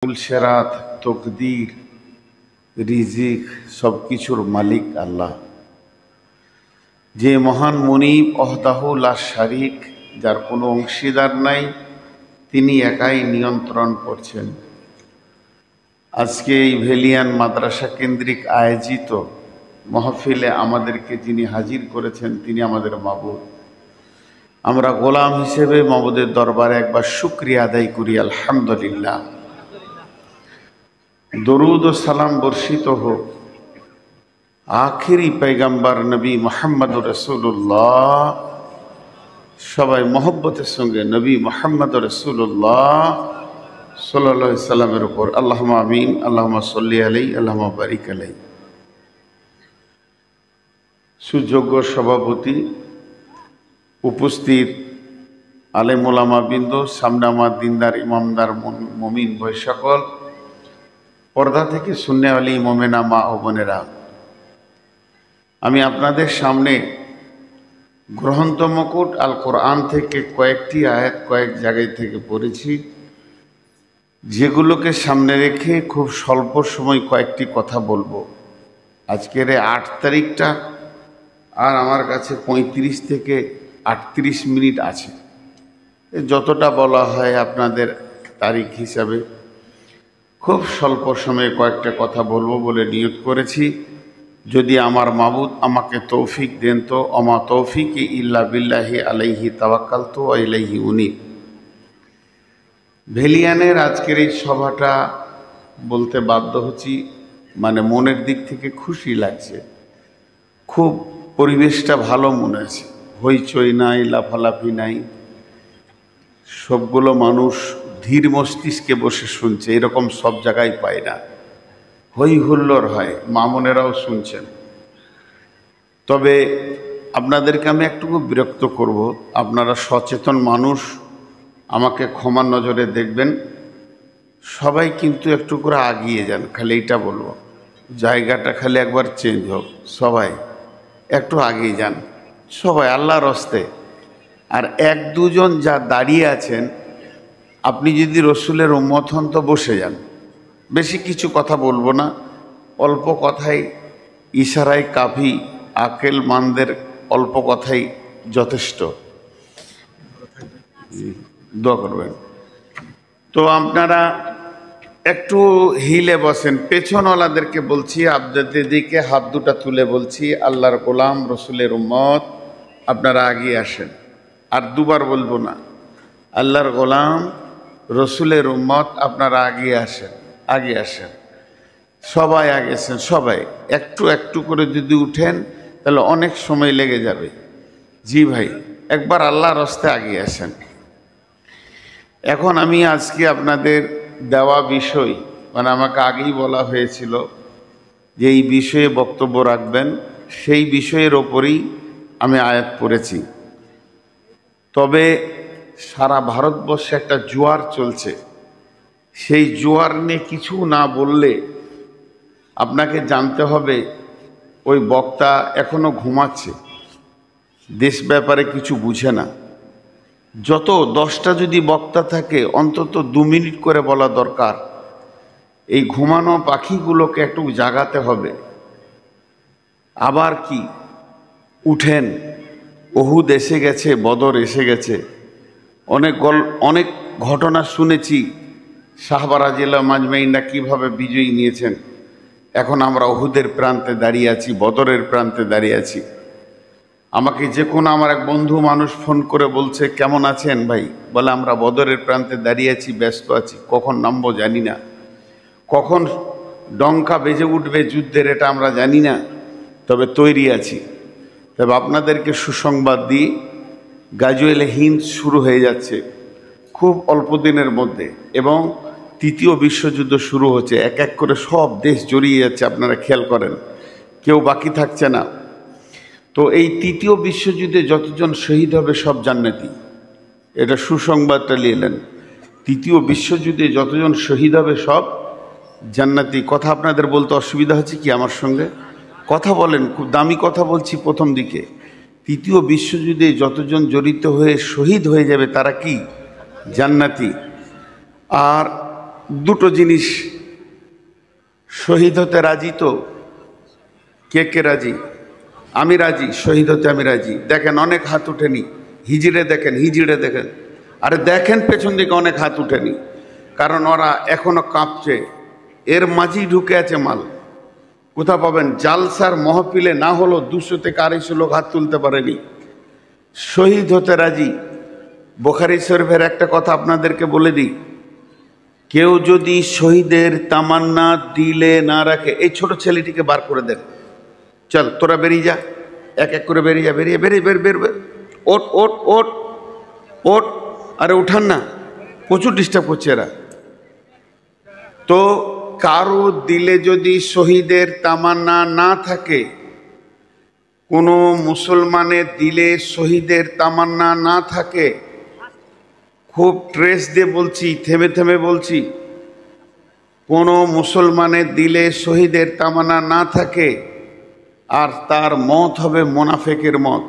সেরাত তকদির রিজিক সব কিছুর মালিক আল্লাহ, যে মহান মুনিব ওহদাহু লা শারিক, যার কোনো অংশীদার নাই, তিনি একাই নিয়ন্ত্রণ করছেন। আজকে এই ভেলিয়ান মাদ্রাসা কেন্দ্রিক আয়োজিত মাহফিলে আমাদেরকে যিনি হাজির করেছেন তিনি আমাদের মাবুদ। আমরা গোলাম হিসেবে মাবুদের দরবারে একবার শুকরিয়া আদায় করি, আলহামদুলিল্লাহ। দরুদ ও সালাম বর্ষিত হোক আখিরি পয়গম্বর নবী মুহাম্মদুর রাসূলুল্লাহ, সবাই মহব্বতের সঙ্গে নবী মুহাম্মদুর রাসূলুল্লাহ সাল্লাল্লাহু আলাইহি সাল্লামের উপর আল্লাহুম্মা আমিন, আল্লাহুম্মা সাল্লি আলাইহি, আল্লাহুম্মা বারিক আলাইহি। সুযোগ্য সভাপতি, উপস্থিত আলেম ওলামা বৃন্দ, সামনে আমার দিনদার ইমামদার মুমিন ভাই সকল, পর্দা থেকে সুন্নাওয়ালি মোমেনা মা ও বোনেরা, আমি আপনাদের সামনে গ্রন্থ মুকুট আল কোরআন থেকে কয়েকটি আয়াত কয়েক জায়গায় থেকে পড়েছি, যেগুলোকে সামনে রেখে খুব স্বল্প সময় কয়েকটি কথা বলবো। আজকের 8 তারিখটা আর আমার কাছে 35 থেকে 38 মিনিট আছে, যতটা বলা হয় আপনাদের তারিখ হিসাবে খুব স্বল্প সময়ে কয়েকটা কথা বলবো বলে নিয়ত করেছি। যদি আমার মাবুদ আমাকে তৌফিক দেন তো আমা তৌফিকি ইল্লা বিল্লাহি আলাইহি তাওয়াক্কালতু ওয়া ইলাইহি উনীব। ভেলিয়ানের আজকের এই সভাটা বলতে বাধ্য হচ্ছি, মানে মনের দিক থেকে খুশি লাগছে, খুব পরিবেশটা ভালো মনে আছে, হইচই নাই, লাফালাফি নাই, সবগুলো মানুষ ধীর মস্তিষ্কে বসে শুনছে, এরকম সব জায়গায় পায় না। হই হুল্লোড় হয়, মামুনেরাও শুনছেন। তবে আপনাদেরকে আমি একটুকু বিরক্ত করব, আপনারা সচেতন মানুষ, আমাকে ক্ষমার নজরে দেখবেন। সবাই কিন্তু একটু করে আগিয়ে যান, খালি এইটা বলবো, জায়গাটা খালি একবার চেঞ্জ হোক, সবাই একটু আগিয়ে যান, সবাই আল্লাহর হস্তে। আর 1-2 যা দাঁড়িয়ে আছেন, আপনি যদি রসুলের উম্মত হন তো বসে যান, বেশি কিছু কথা বলবো না, অল্প কথাই, ইশারায় কাফি, আকেল মানদের অল্প কথাই যথেষ্ট। দোয়া করবেন। তো আপনারা একটু হিলে বসেন। পেছনওয়ালাদেরকে বলছি, আপনাদের দিকে হাত দুটা তুলে বলছি, আল্লাহর গোলাম রসুলের উম্মত আপনারা আগিয়ে আসেন। আর দুবার বলবো না, আল্লাহর গোলাম রসুলের উম্মত আপনারা আগিয়ে আসেন, আগে আসেন, সবাই আগেছেন। সবাই একটু একটু করে যদি উঠেন তাহলে অনেক সময় লেগে যাবে। জি ভাই, একবার আল্লাহর রাস্তে আগিয়ে আসেন। এখন আমি আজকে আপনাদের দেওয়া বিষয়, মানে আমাকে আগেই বলা হয়েছিল যে এই বিষয়ে বক্তব্য রাখবেন, সেই বিষয়ের ওপরই আমি আয়াত পড়েছি। তবে সারা ভারতবর্ষে একটা জোয়ার চলছে, সেই জোয়ার নিয়ে কিছু না বললে আপনাকে জানতে হবে ওই বক্তা এখনো ঘুমাচ্ছে, দেশ ব্যাপারে কিছু বুঝে না। যত 10টা যদি বক্তা থাকে অন্তত 2 মিনিট করে বলা দরকার। এই ঘুমানো পাখিগুলোকে একটু জাগাতে হবে। আবার কি উঠেন, উহুদ এসে গেছে, বদর এসে গেছে, অনেক ঘটনা শুনেছি, সাহাবা রাদিয়াল্লাহু মাজমাইনরা কীভাবে বিজয়ী নিয়েছেন। এখন আমরা উহুদের প্রান্তে দাঁড়িয়ে আছি, বদরের প্রান্তে দাঁড়িয়ে আছি। আমাকে যে কোনো আমার এক বন্ধু মানুষ ফোন করে বলছে, কেমন আছেন ভাই? বলে আমরা বদরের প্রান্তে দাঁড়িয়ে আছি, ব্যস্ত আছি, কখন নামবো জানি না, কখন ডঙ্কা বেজে উঠবে যুদ্ধের এটা আমরা জানি না, তবে তৈরি আছি। তবে আপনাদেরকে সুসংবাদ দিই, গাজওয়ায়ে হিন্দ শুরু হয়ে যাচ্ছে খুব অল্প দিনের মধ্যে, এবং 3য় বিশ্বযুদ্ধ শুরু হচ্ছে। এক এক করে সব দেশ জড়িয়ে যাচ্ছে, আপনারা খেয়াল করেন, কেউ বাকি থাকছে না। তো এই 3য় বিশ্বযুদ্ধে যতজন শহীদ হবে সব জান্নাতি, এটা সুসংবাদটা নিলেন। 3য় বিশ্বযুদ্ধে যতজন শহীদ হবে সব জান্নাতি। কথা আপনাদের বলতে অসুবিধা হচ্ছে কি? আমার সঙ্গে কথা বলেন, খুব দামি কথা বলছি প্রথম দিকে। 3য় বিশ্বযুদ্ধে যতজন জড়িত হয়ে শহীদ হয়ে যাবে তারা কি? জান্নাতি। আর দুটো জিনিস, শহীদ হতে রাজি তো? কে কে রাজি? আমি রাজি, শহীদ হতে আমি রাজি। দেখেন অনেক হাত উঠেনি, হিজড়ে দেখেন, হিজড়ে দেখেন, আরে দেখেন পেছন দিকে অনেক হাত উঠেনি, কারণ ওরা এখনো কাঁপছে, এর মাঝেই ঢুকে আছে মাল। কোথা পাবেন? জালসার মহফিলে না হলো 200 থেকে 250 লোক হাত তুলতে পারেনি। শহীদ হতে রাজি। বুখারী শরীফের একটা কথা আপনাদেরকে বলে দিই, কেউ যদি শহীদের তামান্না দিলে না রাখে, এই ছোট ছেলেটিকে বার করে দেন, চল তোরা বেরিয়ে যা, এক এক করে বেরিয়ে যা, বেরিয়ে বেরিয়ে বের বের বের, ওট ওট ওট ওট, আরে উঠান না, প্রচুর ডিস্টার্ব করছে এরা। তো কারো দিলে যদি শহীদের তামান্না না থাকে, কোনো মুসলমানের দিলে শহীদের তামান্না না থাকে, খুব ট্রেস দিয়ে বলছি, থেমে থেমে বলছি, কোনো মুসলমানের দিলে শহীদের তামান্না না থাকে, আর তার মত হবে মোনাফেকের মত।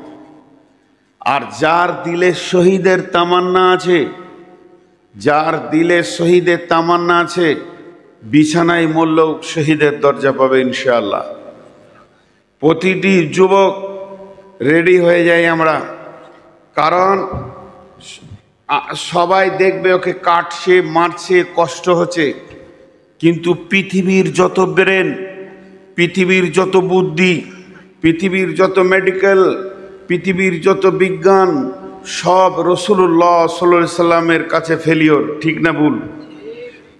আর যার দিলে শহীদের তামান্না আছে, যার দিলে শহীদের তামান্না আছে, বিছানায় মরলেও শহীদের দরজা পাবে ইনশাআল্লাহ। প্রতিটি যুবক রেডি হয়ে যাই আমরা, কারণ সবাই দেখবে ওকে কাটছে, মারছে, কষ্ট হচ্ছে, কিন্তু পৃথিবীর যত ব্রেন, পৃথিবীর যত বুদ্ধি, পৃথিবীর যত মেডিকেল, পৃথিবীর যত বিজ্ঞান, সব রসুল্লাহ সাল্লাল্লাহু আলাইহি সাল্লামের কাছে ফেলিওর। ঠিক না ভুল?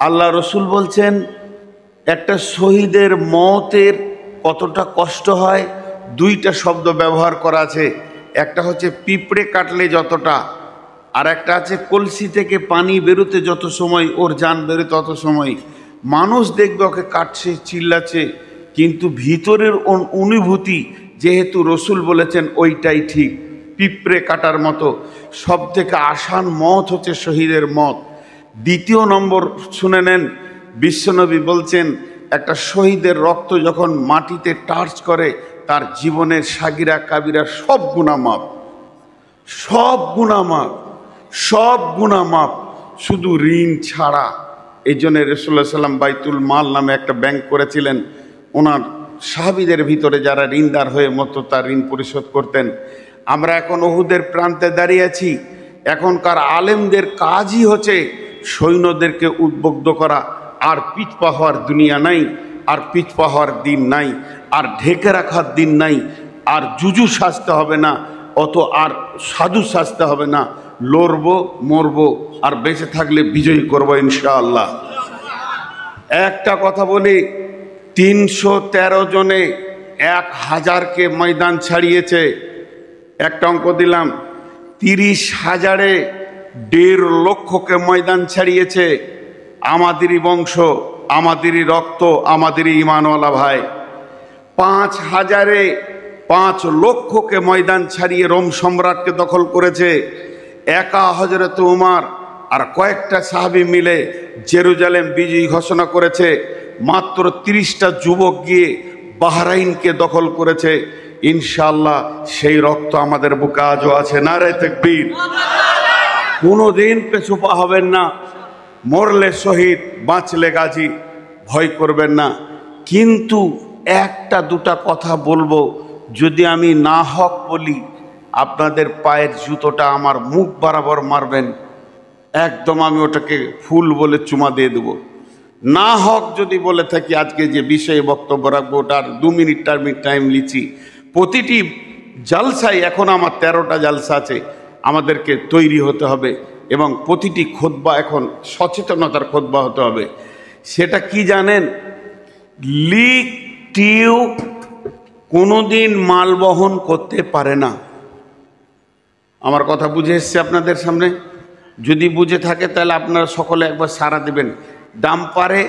আল্লাহ রসুল বলছেন একটা শহীদের মতের কতটা কষ্ট হয়, দুইটা শব্দ ব্যবহার করা আছে। একটা হচ্ছে পিঁপড়ে কাটলে যতটা, আর একটা আছে কলসি থেকে পানি বেরোতে যত সময় ওর জান বেরোতে তত সময়। মানুষ দেখবে ওকে কাটছে, চিল্লাচ্ছে, কিন্তু ভিতরের অনুভূতি যেহেতু রসুল বলেছেন ওইটাই ঠিক, পিঁপড়ে কাটার মতো। সব থেকে আসান মত হচ্ছে শহীদের মত। দ্বিতীয় নম্বর শুনে নেন, বিশ্বনবী বলছেন একটা শহীদের রক্ত যখন মাটিতে টাচ করে, তার জীবনের সাগিরা কাবিরা সব গুনাহ মাফ, সব গুনাহ মাফ, সব গুনাহ মাফ, শুধু ঋণ ছাড়া। এই জন্য রাসূলুল্লাহ সাল্লাল্লাহু আলাইহি ওয়াসাল্লাম বাইতুল মাল নামে একটা ব্যাংক করেছিলেন, ওনার সাহাবীদের ভিতরে যারা ঋণদার হয়ে মতো তার ঋণ পরিশোধ করতেন। আমরা এখন উহুদের প্রান্তে দাঁড়িয়ে আছি, এখনকার আলেমদের কাজই হচ্ছে সৈন্যদেরকে উদ্বুদ্ধ করা। আর পিছপা হওয়ার দুনিয়া নাই, আর পিছপা হওয়ার দিন নাই, আর ঢেকে রাখার দিন নাই, আর জুজু সাজতে হবে না, অত আর সাধু সাজতে হবে না। লড়বো, মরবো, আর বেঁচে থাকলে বিজয়ী করবো ইনশাআল্লাহ। একটা কথা বলি, 313 জনে 1000কে ময়দান ছাড়িয়েছে। একটা অঙ্ক দিলাম, 30,000-এ 1.5 লক্ষকে ময়দান ছাড়িয়েছে। আমাদেরই বংশ, আমাদেরই রক্ত, আমাদেরই ইমানওয়ালা ভাই। 5,000-এ 5 লক্ষকে ময়দান ছাড়িয়ে রোম সম্রাটকে দখল করেছে। একা হযরত উমর আর কয়েকটা সাহাবী মিলে জেরুজালেম বিজয়ী ঘোষণা করেছে। মাত্র 30টা যুবক গিয়ে বাহরাইনকে দখল করেছে। ইনশাআল্লাহ সেই রক্ত আমাদের বুকে আজও আছে। নারে তাকবীর। কোনোদিন পেছপা হবেন না, মরলে শহীদ, বাঁচলে গাজী, ভয় করবেন না। কিন্তু একটা দুটা কথা বলবো, যদি আমি না হক বলি আপনাদের পায়ের জুতোটা আমার মুখ বরাবর মারবেন, একদম আমি ওটাকে ফুল বলে চুমা দিয়ে দেবো। না হক যদি বলে থাকি, আজকে যে বিষয়ে বক্তব্য রাখবো ওটার 2 মিনিট টাইম লিছি। প্রতিটি জালসায়, এখন আমার 13টা জালসা আছে, আমাদেরকে তৈরি হতে হবে এবং প্রতিটি খুতবা এখন সচেতনতার খুতবা হতে হবে। সেটা কি জানেন? লিক টিউব কোনোদিন মাল বহন করতে পারে না। আমার কথা বুঝে এসছে আপনাদের সামনে? যদি বুঝে থাকে তাহলে আপনারা সকলে একবার সাড়া দেবেন। ডাম্পারে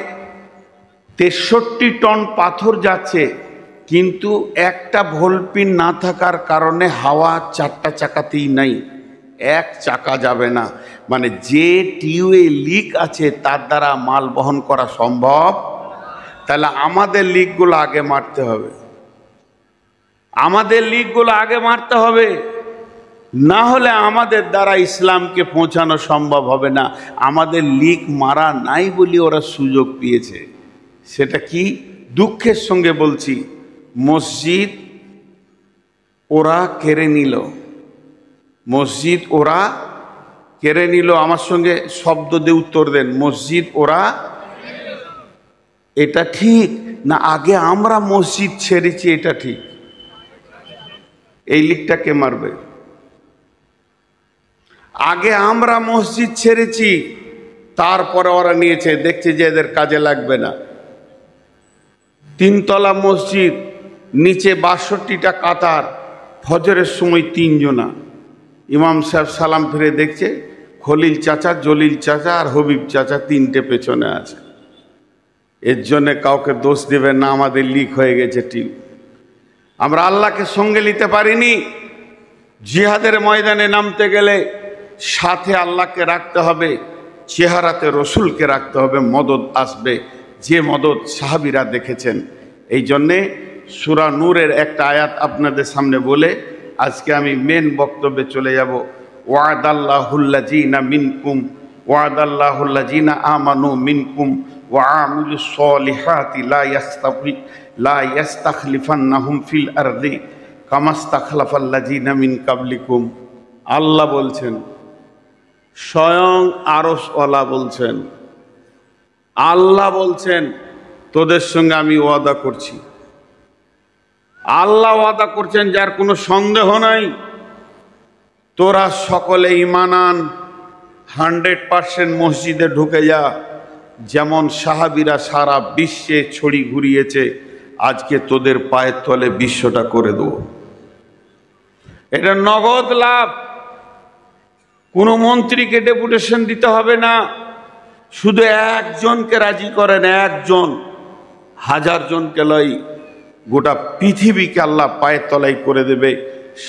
63 টন পাথর যাচ্ছে, কিন্তু একটা ভোল্টপিন না থাকার কারণে হাওয়া 4টা চাকাতেই নাই, এক চাকা যাবে না। মানে যে টিউবে লিক আছে তার দ্বারা মাল বহন করা সম্ভব। তাহলে আমাদের লিকগুলো আগে মারতে হবে, আমাদের লিকগুলো আগে মারতে হবে। না হলে আমাদের দ্বারা ইসলামকে পৌঁছানো সম্ভব হবে না। আমাদের লিক মারা নাই বলি ওরা সুযোগ পেয়েছে। সেটা কি? দুঃখের সঙ্গে বলছি, মসজিদ ওরা কেড়ে নিল, মসজিদ ওরা কেড়ে নিল। আমার সঙ্গে শব্দ দিয়ে উত্তর দেন, মসজিদ ওরা। এটা ঠিক না আগে আমরা মসজিদ ছেড়েছি? এটা ঠিক। এই লিকটা কে মারবে? আগে আমরা মসজিদ ছেড়েছি, তারপরে ওরা নিয়েছে, দেখছে যে এদের কাজে লাগবে না। 3 তলা মসজিদ, নিচে 62টা কাতার, ফজরের সময় 3 জনা। ইমাম সাহেব সালাম ফিরে দেখছে খলিল চাচা, জলিল চাচা আর হবিব চাচা 3টে পেছনে আছে। এর জন্যে কাউকে দোষ দেবে না, আমাদের লিক হয়ে গেছে টিম। আমরা আল্লাহকে সঙ্গে নিতে পারিনি। জিহাদের ময়দানে নামতে গেলে সাথে আল্লাহকে রাখতে হবে, চেহারাতে রসুলকে রাখতে হবে, মদদ আসবে, যে মদদ সাহাবীরা দেখেছেন। এই জন্যে সূরা নূরের একটা আয়াত আপনাদের সামনে বলে আজকে আমি মেন বক্তব্যে চলে যাব। ওয়াদাল্লাহুল্লাযীনা মিনকুম ওয়াদাল্লাহুল্লাযীনা আমানু মিনকুম ওয়া আমিলুস সলিহাতি লা ইস্তাখলিফান্নাহুম ফিল আরদি কামাস্তাখলাফাল্লাযীনা মিন কাবলিকুম। আল্লাহ বলছেন, স্বয়ং আরশওয়ালা বলছেন, আল্লাহ বলছেন তোদের সঙ্গে আমি ওয়াদা করছি। আল্লাহ ওয়াদা করছেন, যার কোনো সন্দেহ নাই। তোরা সকলে ঈমান আন, 100% মসজিদে ঢুকে যা। যেমন সাহাবীরা সারা বিশ্বে ছড়ি ঘুরিয়েছে, আজকে তোদের পায়ের তলে বিশ্বটা করে দেবো। এটা নগদ লাভ। কোনো মন্ত্রীকে ডেপুটেশন দিতে হবে না, শুধু একজনকে রাজি করেন, একজন, 1000 জনকে লয়, গোটা পৃথিবীকে আল্লাহ পায়ের তলায় করে দেবে।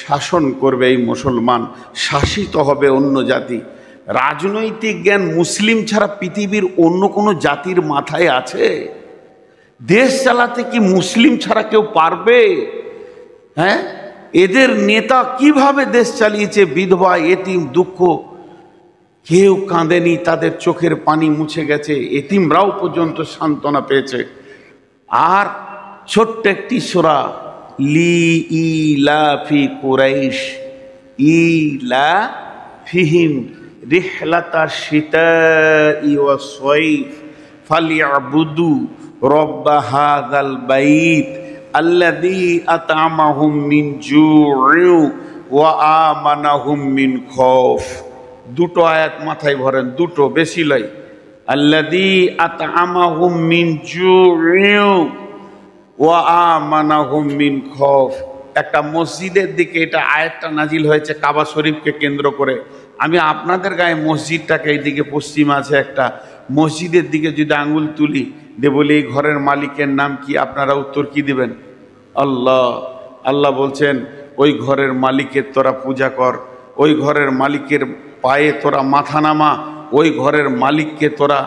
শাসন করবে এই মুসলমান, শাসিত হবে অন্য জাতি। রাজনৈতিক জ্ঞান মুসলিম ছাড়া পৃথিবীর অন্য কোনো জাতির মাথায় আছে? দেশ চালাতে কি মুসলিম ছাড়া কেউ পারবে? হ্যাঁ, এদের নেতা কিভাবে দেশ চালিয়েছে, বিধবা এতিম দুঃখ কেউ কাঁদেনি, তাদের চোখের পানি মুছে গেছে, এতিমরাও পর্যন্ত সান্ত্বনা পেয়েছে। আর ছোট্ট একটি সূরা, লি ইলাফি কুরাইশ ইলাফিহিম রিহলাতা শিতাই ওয়াস সাইফ ফালিয়াবুদু রব্ব হাযাল বাইত আল্লাযী আত'আমাহুম মিন জু'ইন ওয়া আমানাহুম মিন খাউফ। দুটো আয়াত মাথায় ভরেন, দুটো, বেশি লয়। আল্লাযী আত'আমাহুম মিন জু'ইন ওয়া আমানাহুম মিন খাউফ। একটা মসজিদের দিকে এটা আয়াতটা নাজিল হয়েছে, কাবা শরীফকে কেন্দ্র করে। আমি আপনাদের গায়ে মসজিদটাকে এইদিকে পশ্চিমে আছে একটা, মসজিদের দিকে যদি আঙ্গুল তুলি দিয়ে বলি এই ঘরের মালিকের নাম কি, আপনারা উত্তর কি দিবেন? আল্লাহ। আল্লাহ বলছেন ওই ঘরের মালিকের তোরা পূজা কর, ওই ঘরের মালিকের পায়ে তোরা মাথা নামা, ওই ঘরের মালিককে তোরা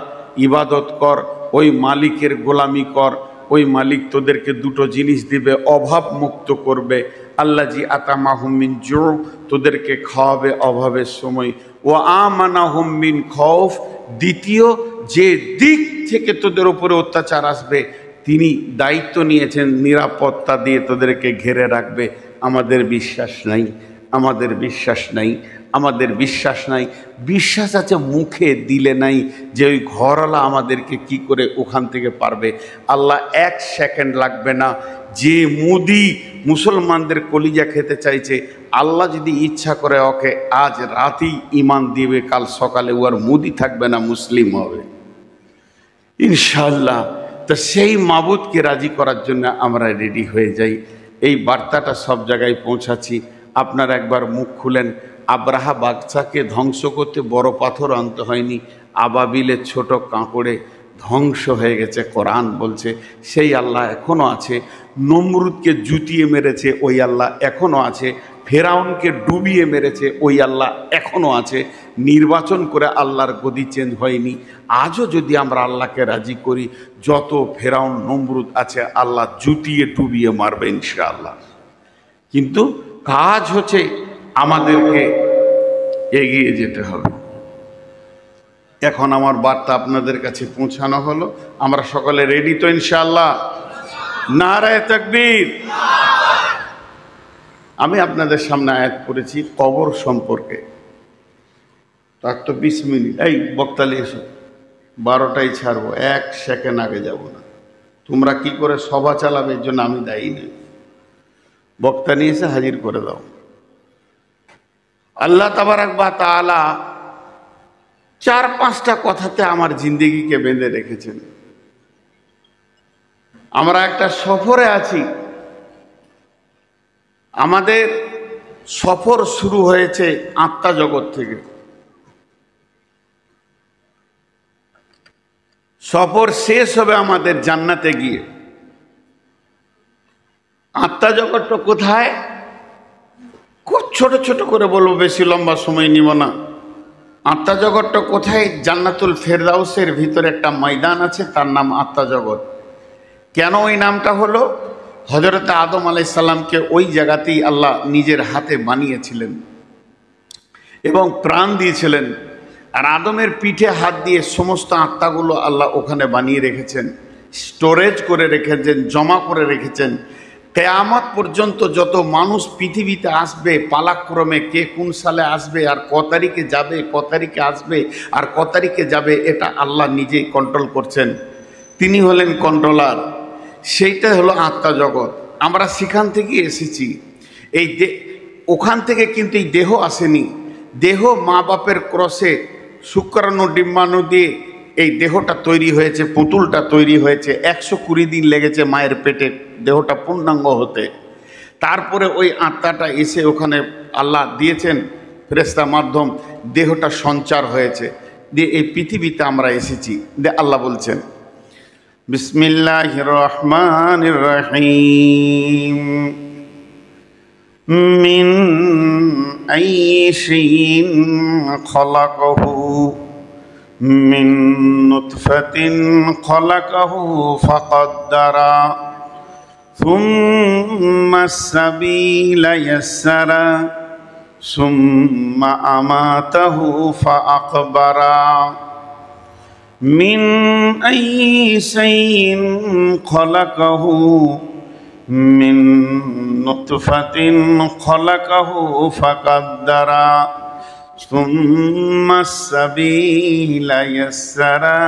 ইবাদত কর, ওই মালিকের গোলামি কর। ওই মালিক তোদেরকে দুটো জিনিস দিবে, অভাব মুক্ত করবে। আল্লাযী আত'আমাহুম মিন জু', তোদেরকে খাওয়াবে অভাবের সময়। ওয়া আমানাহুম মিন খাউফ, দ্বিতীয় যে দিক থেকে তোদের উপরে অত্যাচার আসবে তিনি দায়িত্ব নিয়েছেন নিরাপত্তা দিয়ে তোদেরকে ঘিরে রাখবে। আমাদের বিশ্বাস নাই, আমাদের বিশ্বাস নাই, আমাদের বিশ্বাস নাই। বিশ্বাস আছে মুখে, দিলে নাই যে ওই ঘরওয়ালা আমাদেরকে কি করে ওখান থেকে পারবে। আল্লাহ 1 সেকেন্ড লাগবে না। যে মুদি মুসলমানদের কলিজা খেতে চাইছে, আল্লাহ যদি ইচ্ছা করে ওকে আজ রাতেই ঈমান দিবে, কাল সকালে ও আর মুদি থাকবে না, মুসলিম হবে ইনশাআল্লাহ। তো সেই মাবুদকে রাজি করার জন্য আমরা রেডি হয়ে যাই। এই বার্তাটা সব জায়গায় পৌঁছাচ্ছি। আপনারা একবার মুখ খুলেন। আব্রাহা বাদশাকে ধ্বংস করতে বড় পাথর আনতে হয়নি, আবাবিলের ছোট কাঁকড়ে ধ্বংস হয়ে গেছে। কোরআন বলছে সেই আল্লাহ এখনও আছে। নমরুদকে জুতিয়ে মেরেছে, ওই আল্লাহ এখনও আছে। ফেরাউনকে ডুবিয়ে মেরেছে, ওই আল্লাহ এখনও আছে। নির্বাচন করে আল্লাহর গদি চেঞ্জ হয়নি। আজও যদি আমরা আল্লাহকে রাজি করি, যত ফেরাউন নমরুদ আছে আল্লাহ জুতিয়ে ডুবিয়ে মারবে ইনশাআল্লাহ। কিন্তু কাজ হচ্ছে আমাদেরকে এগিয়ে যেতে হবে। এখন আমার বার্তা আপনাদের কাছে পৌঁছানো হলো। আমরা সকলে রেডি তো ইনশাআল্লাহ? নারায়ে তাকবীর। আমি আপনাদের সামনে আয়াত করেছি কবর সম্পর্কে। তার তো 20 মিনিট। এই বক্তালি এসো, 12টায় ছাড়বো, 1 সেকেন্ড আগে যাব না। তোমরা কি করে সভা চালাবে এর জন্য আমি দায়ী নই। বক্তা নিয়ে এসে হাজির করে দাও। আল্লাহ তাবারাক ওয়া তাআলা 4-5টা কথাতে আমার জিন্দেগিকে বেঁধে রেখেছেন। আমরা একটা সফরে আছি। আমাদের সফর শুরু হয়েছে আত্মা জগৎ থেকে। সফর শেষ হবে আমাদের জান্নাতে গিয়ে। আত্মা জগৎটা কোথায়? খুব ছোট ছোট করে বলবো, বেশি লম্বা সময় নিব না। আত্মা জগৎটা কোথায়? জান্নাতুল ফেরদাউসের ভিতরে একটা ময়দান আছে, তার নাম আত্মা জগৎ। কেন ওই নামটা হলো? হযরত আদম আলাইহিস সালামকে ওই জায়গাতেই আল্লাহ নিজের হাতে বানিয়েছিলেন এবং প্রাণ দিয়েছিলেন। আর আদমের পিঠে হাত দিয়ে সমস্ত আত্মাগুলো আল্লাহ ওখানে বানিয়ে রেখেছেন, স্টোরেজ করে রেখেছেন, জমা করে রেখেছেন। কিয়ামত পর্যন্ত যত মানুষ পৃথিবীতে আসবে পালাক্রমে, কে কোন সালে আসবে আর ক তারিখে যাবে, ক তারিখে আসবে আর ক তারিখে যাবে, এটা আল্লাহ নিজেই কন্ট্রোল করছেন। তিনি হলেন কন্ট্রোলার। সেইটা হলো আত্মা জগৎ। আমরা সেখান থেকে এসেছি। এই ওখান থেকে কিন্তু এই দেহ আসেনি। দেহ মা বাপের ক্রসে শুক্রাণু ডিম্বাণু দিয়ে এই দেহটা তৈরি হয়েছে, পুতুলটা তৈরি হয়েছে। 120 দিন লেগেছে মায়ের পেটে দেহটা পূর্ণাঙ্গ হতে। তারপরে ওই আত্মাটা এসে ওখানে আল্লাহ দিয়েছেন ফেরেশতা মাধ্যম, দেহটা সঞ্চার হয়েছে, দিয়ে এই পৃথিবীতে আমরা এসেছি। আল্লাহ বলছেন বিসমিল্লাহির রহমানির রহিম মিন আইয়ি শাইইন খলাকাহু মিন নুতফাতিন খলাকাহু ফাকাদ্দারা সুম্মা আস-সাবিলা ইয়াসসারা সুম্মা আমাতাহু ফাআকবারা মিন আইয়ি শাইইন খলাকাহু মিন নুতফাতিন খলাকাহু ফাকাদ্দারা সুম্মা আস-সাবিলা ইয়াসসারা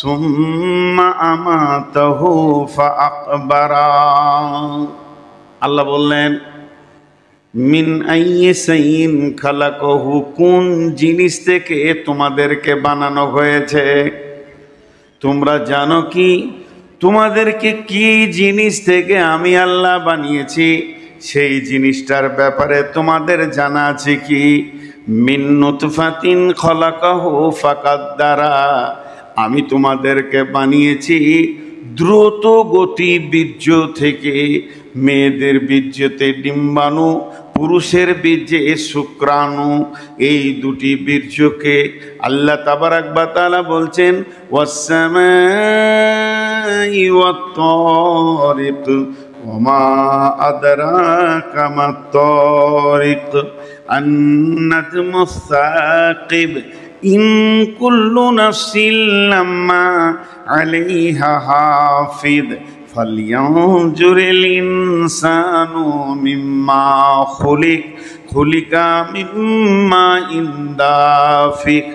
সুম্মা আমাতাহু ফাআকবারা। আল্লাহ বললেন মিন আইয়ি শাইইন খালাকাহু, কোন জিনিস থেকে তোমাদেরকে বানানো হয়েছে? তোমরা জানো কি তোমাদেরকে কি জিনিস থেকে আমি আল্লাহ বানিয়েছি? সেই জিনিসটার ব্যাপারে তোমাদের জানা আছে কি? মিন নুতফাতিন খলাকাহু ফাকাদ্দারা, আমি তোমাদেরকে বানিয়েছি দ্রুত গতি বীর্য থেকে। মেয়েদের বীর্যতে ডিম্বাণু, পুরুষের বীর্যে শুক্রাণু। এই দুটি বীর্যকে আল্লাহ তাবারাক ওয়া তাআলা বলছেন ওয়াস-সামাই ওয়াত-তারিক ওমা আদরাকা মাত-তারিক আন-নাজমুস-সাকিব ইন কুল্লু নাফসিন লাম্মা আলাইহা হাফিজ ফালইয়ানজুরিল ইনসানু মিম্মা খুলিকা মিম্মা ইনদাফিক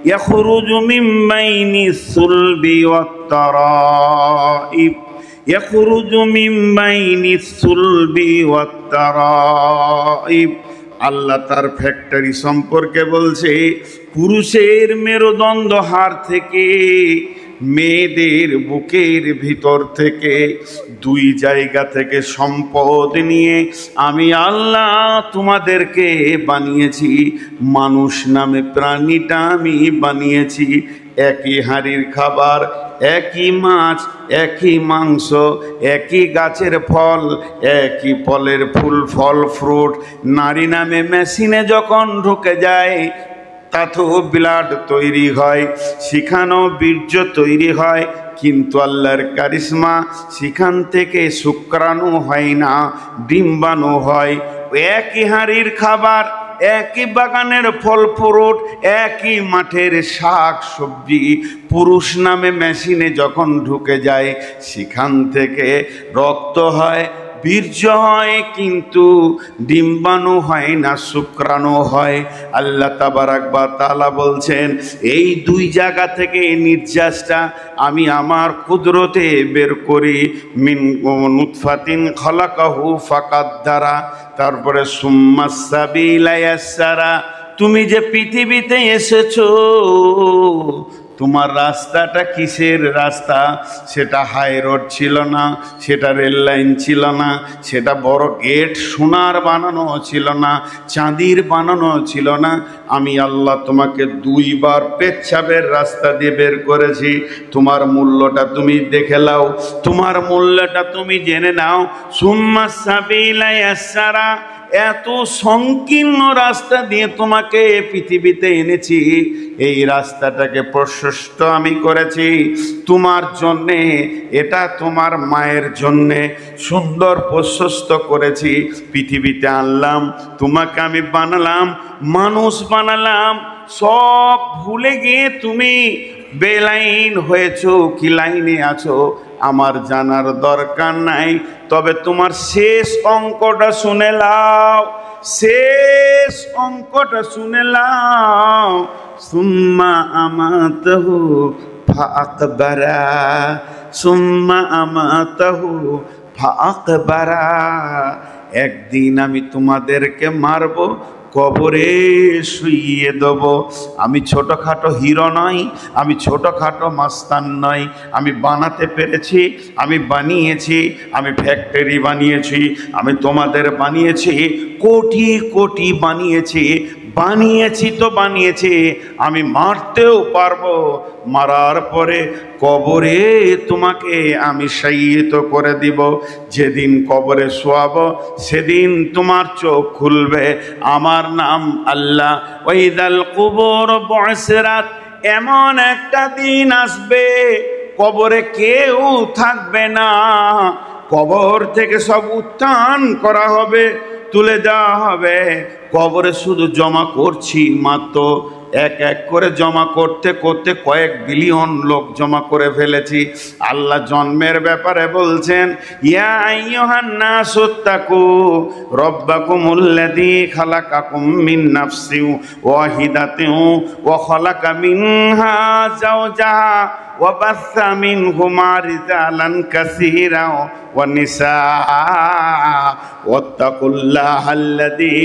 ইয়াখরুজু মিন বাইনিস সুলবি ওয়াত-তারাইব ইয়াখরুজু মিন বাইনিস সুলবি ওয়াত-তারাইব। আল্লাহ তার ফ্যাক্টরি সম্পর্কে বলছে, পুরুষের মেরুদণ্ড হাড় থেকে, মেয়েদের বুকের ভিতর থেকে, দুই জায়গা থেকে সম্পদ নিয়ে আমি আল্লাহ তোমাদেরকে বানিয়েছি। মানুষ নামে প্রাণীটা আমি বানিয়েছি। একই হাঁড়ির খাবার, একই মাছ, একই মাংস, একই গাছের ফল, একই ফলের ফুল, ফল, ফ্রুট। নারী নামে মেশিনে যখন ঢুকে যায় তাতেও ব্লাড তৈরি হয়, সেখানেও বীর্য তৈরি হয়, কিন্তু আল্লাহর কারিশমা, সেখান থেকে শুক্রাণু হয় না, ডিম্বাণু হয়। একই হাঁড়ির খাবার, একই বাগানের ফল ফ্রুট, একই মাঠের শাক সবজি, পুরুষ নামে মেশিনে যখন ঢুকে যায় সেখান থেকে রক্ত হয়, বীর্য হয়, কিন্তু ডিম্বাণু হয় না, শুক্রাণু হয়। আল্লাহ তাবারাক ওয়া তাআলা বলছেন এই দুই জায়গা থেকে নির্যাসটা আমি আমার কুদরতে বের করি। মিন নুতফাতিন খলাকাহু ফাকাদ্দারা, তারপরে সুম্মাস সাবিলা ইয়াসসারা। তুমি যে পৃথিবীতে এসেছো তোমার রাস্তাটা কিসের রাস্তা? সেটা হাই রোড ছিল না, সেটা রেল লাইন ছিল না, সেটা বড় গেট সোনার বানানো ছিল না, চাঁদির বানানো ছিল না। আমি আল্লাহ তোমাকে দুইবার পেচ্ছাবের রাস্তা দিয়ে বের করেছি। তোমার মূল্যটা তুমি দেখে নাও, তোমার মূল্যটা তুমি জেনে নাও। সুম্মাস সাবিলা ইয়াসসারা, এত সংকীর্ণ রাস্তা দিয়ে তোমাকে পৃথিবীতে এনেছি, এই রাস্তাটাকে প্রশস্ত আমি করেছি তোমার জন্যে, এটা তোমার মায়ের জন্যে সুন্দর প্রশস্ত করেছি। পৃথিবীতে আনলাম, তোমাকে আমি বানালাম, মানুষ বানালাম, সব ভুলে গিয়ে তুমি বেলাইন হয়েছো কি লাইনে আছো আমার জানার দরকার নাই। তবে তোমার শেষ অঙ্কটা শুনে লাও, শেষ অঙ্কটা শুনে লাও। সুম্মা আমাতাহু ফাআকবারা, সুম্মা আমাতাহু ফাআকবারা। একদিন আমি তোমাদেরকে মারবো, কবরে শুইয়ে দেব। আমি ছোটোখাটো হিরো নই, আমি ছোটোখাটো মাস্তান নই। আমি বানাতে পেরেছি, আমি বানিয়েছি, আমি ফ্যাক্টরি বানিয়েছি, আমি তোমাদের বানিয়েছি, কোটি কোটি বানিয়েছি, বানিয়েছি তো বানিয়েছি। আমি মারতেও পারবো, মারার পরে কবরে তোমাকে আমি শায়িত করে দিব। যেদিন কবরে শোয়াবো সেদিন তোমার চোখ খুলবে, আমার নাম আল্লাহ। ওয়াইদাল কুবুর বুসিরাত, এমন একটা দিন আসবে কবরে কেউ থাকবে না, কবর থেকে সব উত্থান করা হবে, তুলে দেওয়া হবে। কবরে শুধু জমা করছি মাত্র, এক এক করে জমা করতে করতে কয়েক বিলিয়ন লোক জমা করে ফেলেছি। আল্লাহ জন্মের ব্যাপারে বলছেন, ইয়া আইয়ুহান নাসুত্তাকু রাব্বাকুমুল্লাযী খালাকাকুম মিন নাফসিন ওয়াহিদাতিন ওয়া খালাকা মিনহা যাওজাহা ওয়া বাসসা মিনহুমা রিজালান কাসীরা ওয়া নিসা ওয়াত্তাকুল্লাহাল্লাযী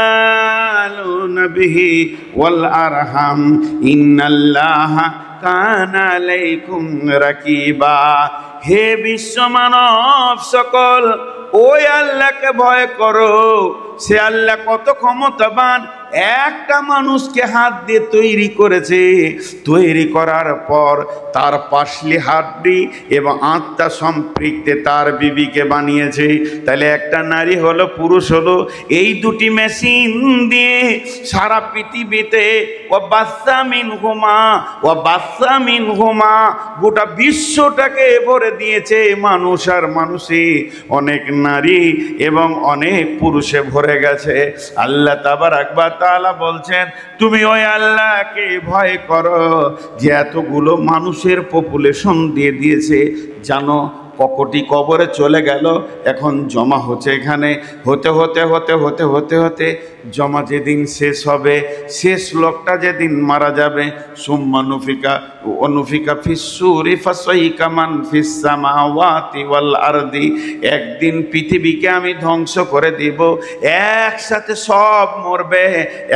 তাসালুনা বিহি ওয়াল আরহাম ইন্নাল্লাহা কানা আলাইকুম রাকিবা। হে বিশ্ব মানব সকল, ওই আল্লাহকে ভয় করো। সে আল্লাহ কত ক্ষমতাবান, একটা মানুষকে হাত দিয়ে তৈরি করেছে, তৈরি করার পর তার পাশলি হাড্ডি এবং আত্মা সম্পৃক্তে তার বিবিকে বানিয়েছে। তাহলে একটা নারী হলো, পুরুষ হলো, এই দুটি মেশিন দিয়ে সারা পৃথিবীতে ওয়া বাসসা মিনহুমা গোটা বিশ্বটাকে ভরে দিয়েছে মানুষ আর মানুষে। অনেক নারী এবং অনেক পুরুষে ভরে গেছে। আল্লাহ তাবারাক ওয়া তাআলা বলছেন, তুমি ওই আল্লাহকে ভয় করো যে এতগুলো মানুষের পপুলেশন দিয়ে দিয়েছে। জানো ককটি কবরে চলে গেল, এখন জমা হচ্ছে এখানে, হতে হতে হতে হতে হতে হতে জমা যেদিন শেষ হবে, শেষ লোকটা যেদিন মারা যাবে, সুম্মা নুফিকা ফিস-সূরি ফাসাইকা মান ফিস সামাওয়াতি ওয়াল আরদি, একদিন পৃথিবীকে আমি ধ্বংস করে দিব, একসাথে সব মরবে।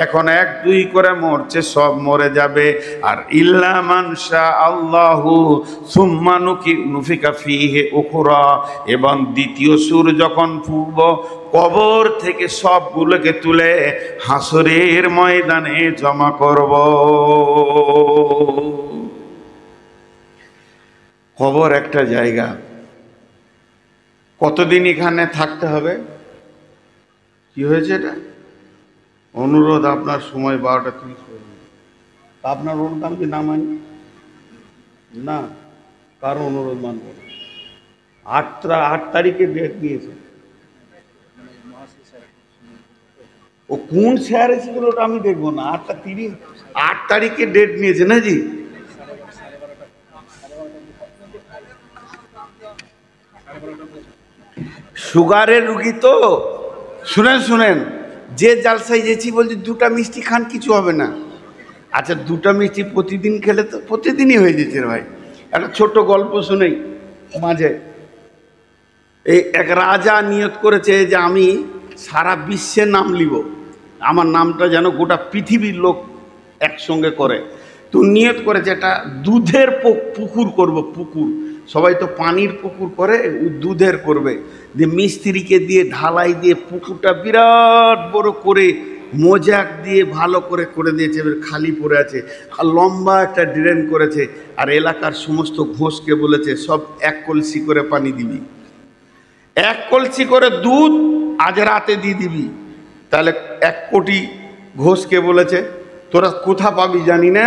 এখন এক দুই করে মরছে, সব মরে যাবে। আর ইল্লা মান শা আল্লাহু সুম্মা নুফিকা ফিহি উখরা, এবং দ্বিতীয় সুর যখন ফুঁকব, কবর থেকে সবগুলোকে তুলে হাসরের ময়দানে জমা করব। কবর একটা জায়গা, কতদিন এখানে থাকতে হবে? কি হয়েছে এটা? অনুরোধ, আপনার সময় 12:30 হয়ে গেছে। আপনার অনুদান কি না মানি? না, কারো অনুরোধ মানব না। 8 তারিখে ডেট দিয়েছে, ও কোন শেয়ার এসেছিল ওটা আমি দেখবো না। 8:30, 8 তারিখে ডেট নিয়েছে না জি? সুগারের রুগী তো। শুনেন শুনেন, যে জালসায় যেছি বলছি 2টা মিষ্টি খান কিছু হবে না। আচ্ছা 2টা মিষ্টি প্রতিদিন খেলে তো প্রতিদিনই হয়ে যেছে ভাই। একটা ছোট গল্প শুনেই মাঝে। এই এক রাজা নিয়ত করেছে যে আমি সারা বিশ্বের নাম লিব, আমার নামটা যেন গোটা পৃথিবীর লোক একসঙ্গে করে। তো নিয়ত করেছে একটা দুধের পুকুর করব, পুকুর। সবাই তো পানির পুকুর করে, দুধের করবে। দিয়ে মিস্ত্রিকে দিয়ে ঢালাই দিয়ে পুকুরটা বিরাট বড় করে মোজাক দিয়ে ভালো করে করে দিয়েছে, এবার খালি পড়ে আছে। আর লম্বা একটা ড্রেন করেছে, আর এলাকার সমস্ত ঘোষকে বলেছে সব 1 কলসি করে পানি দিবি, 1 কলসি করে দুধ আজ রাতে দিয়ে দিবি। তাহলে 1 কোটি ঘোষকে বলেছে তোরা কোথা পাবি জানি না,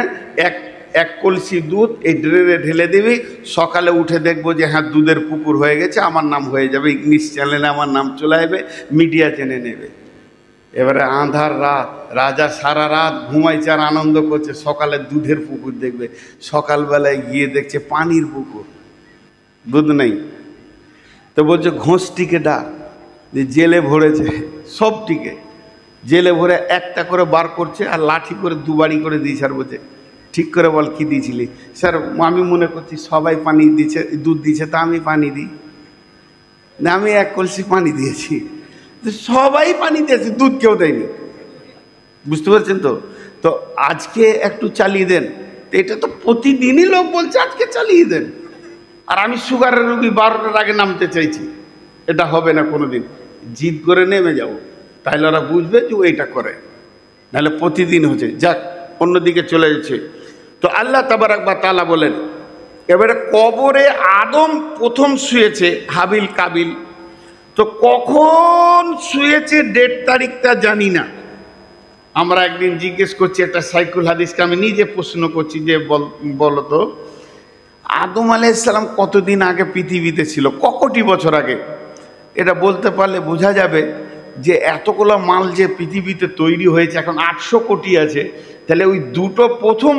এক কলসি দুধ এই ড্রেনে ঢেলে দিবি, সকালে উঠে দেখবো যে হ্যাঁ দুধের পুকুর হয়ে গেছে, আমার নাম হয়ে যাবে, ইংলিশ চ্যানেলে আমার নাম চলে আসবে, মিডিয়া জেনে নেবে। এবারে আঁধার রাত, রাজা সারা রাত ঘুমাইছে আর আনন্দ করছে, সকালে দুধের পুকুর দেখবে। সকালবেলায় গিয়ে দেখছে পানির পুকুর, দুধ নেই। তো বলছে ঘোষটিকে ডাক, যে জেলে ভরেছে সবটিকে, জেলে ভরে একটা করে বার করছে আর লাঠি করে 2 বাড়ি করে দিয়েছে। আর বলছে ঠিক করে বল কি দিয়েছিলি? স্যার আমি মনে করছি সবাই পানি দিচ্ছে, দুধ দিচ্ছে, তা আমি পানি দিই না, আমি 1 কলসি পানি দিয়েছি। সবাই পানি দিয়েছে, দুধ কেউ দেয়নি। বুঝতে পারছেন তো? তো আজকে একটু চালিয়ে দেন। এটা তো প্রতিদিনই লোক বলছে আজকে চালিয়ে দেন, আর আমি সুগারের রুগী 12টার আগে নামতে চাইছি। এটা হবে না কোনোদিন। জিদ করে নেমে যাব, তাইলে ওরা বুঝবে যে এইটা করে, নাহলে প্রতিদিন হচ্ছে। যাক, অন্যদিকে চলে যাচ্ছে। তো আল্লাহ তাবারাক ওয়া তাআলা বলেন, এবারে কবরে আদম প্রথম শুয়েছে, হাবিল কাবিল। তো কখন শুয়েছে ডেট তারিখটা জানি না। আমরা একদিন জিজ্ঞেস করছি একটা সাইকুল হাদিসকে, আমি নিজে প্রশ্ন করছি যে বলতো আদম আলাইহিস সালাম কতদিন আগে পৃথিবীতে ছিল, কোটি বছর আগে? এটা বলতে পারলে বোঝা যাবে যে এতগুলো মাল যে পৃথিবীতে তৈরি হয়েছে, এখন 800 কোটি আছে, তাহলে ওই দুটো প্রথম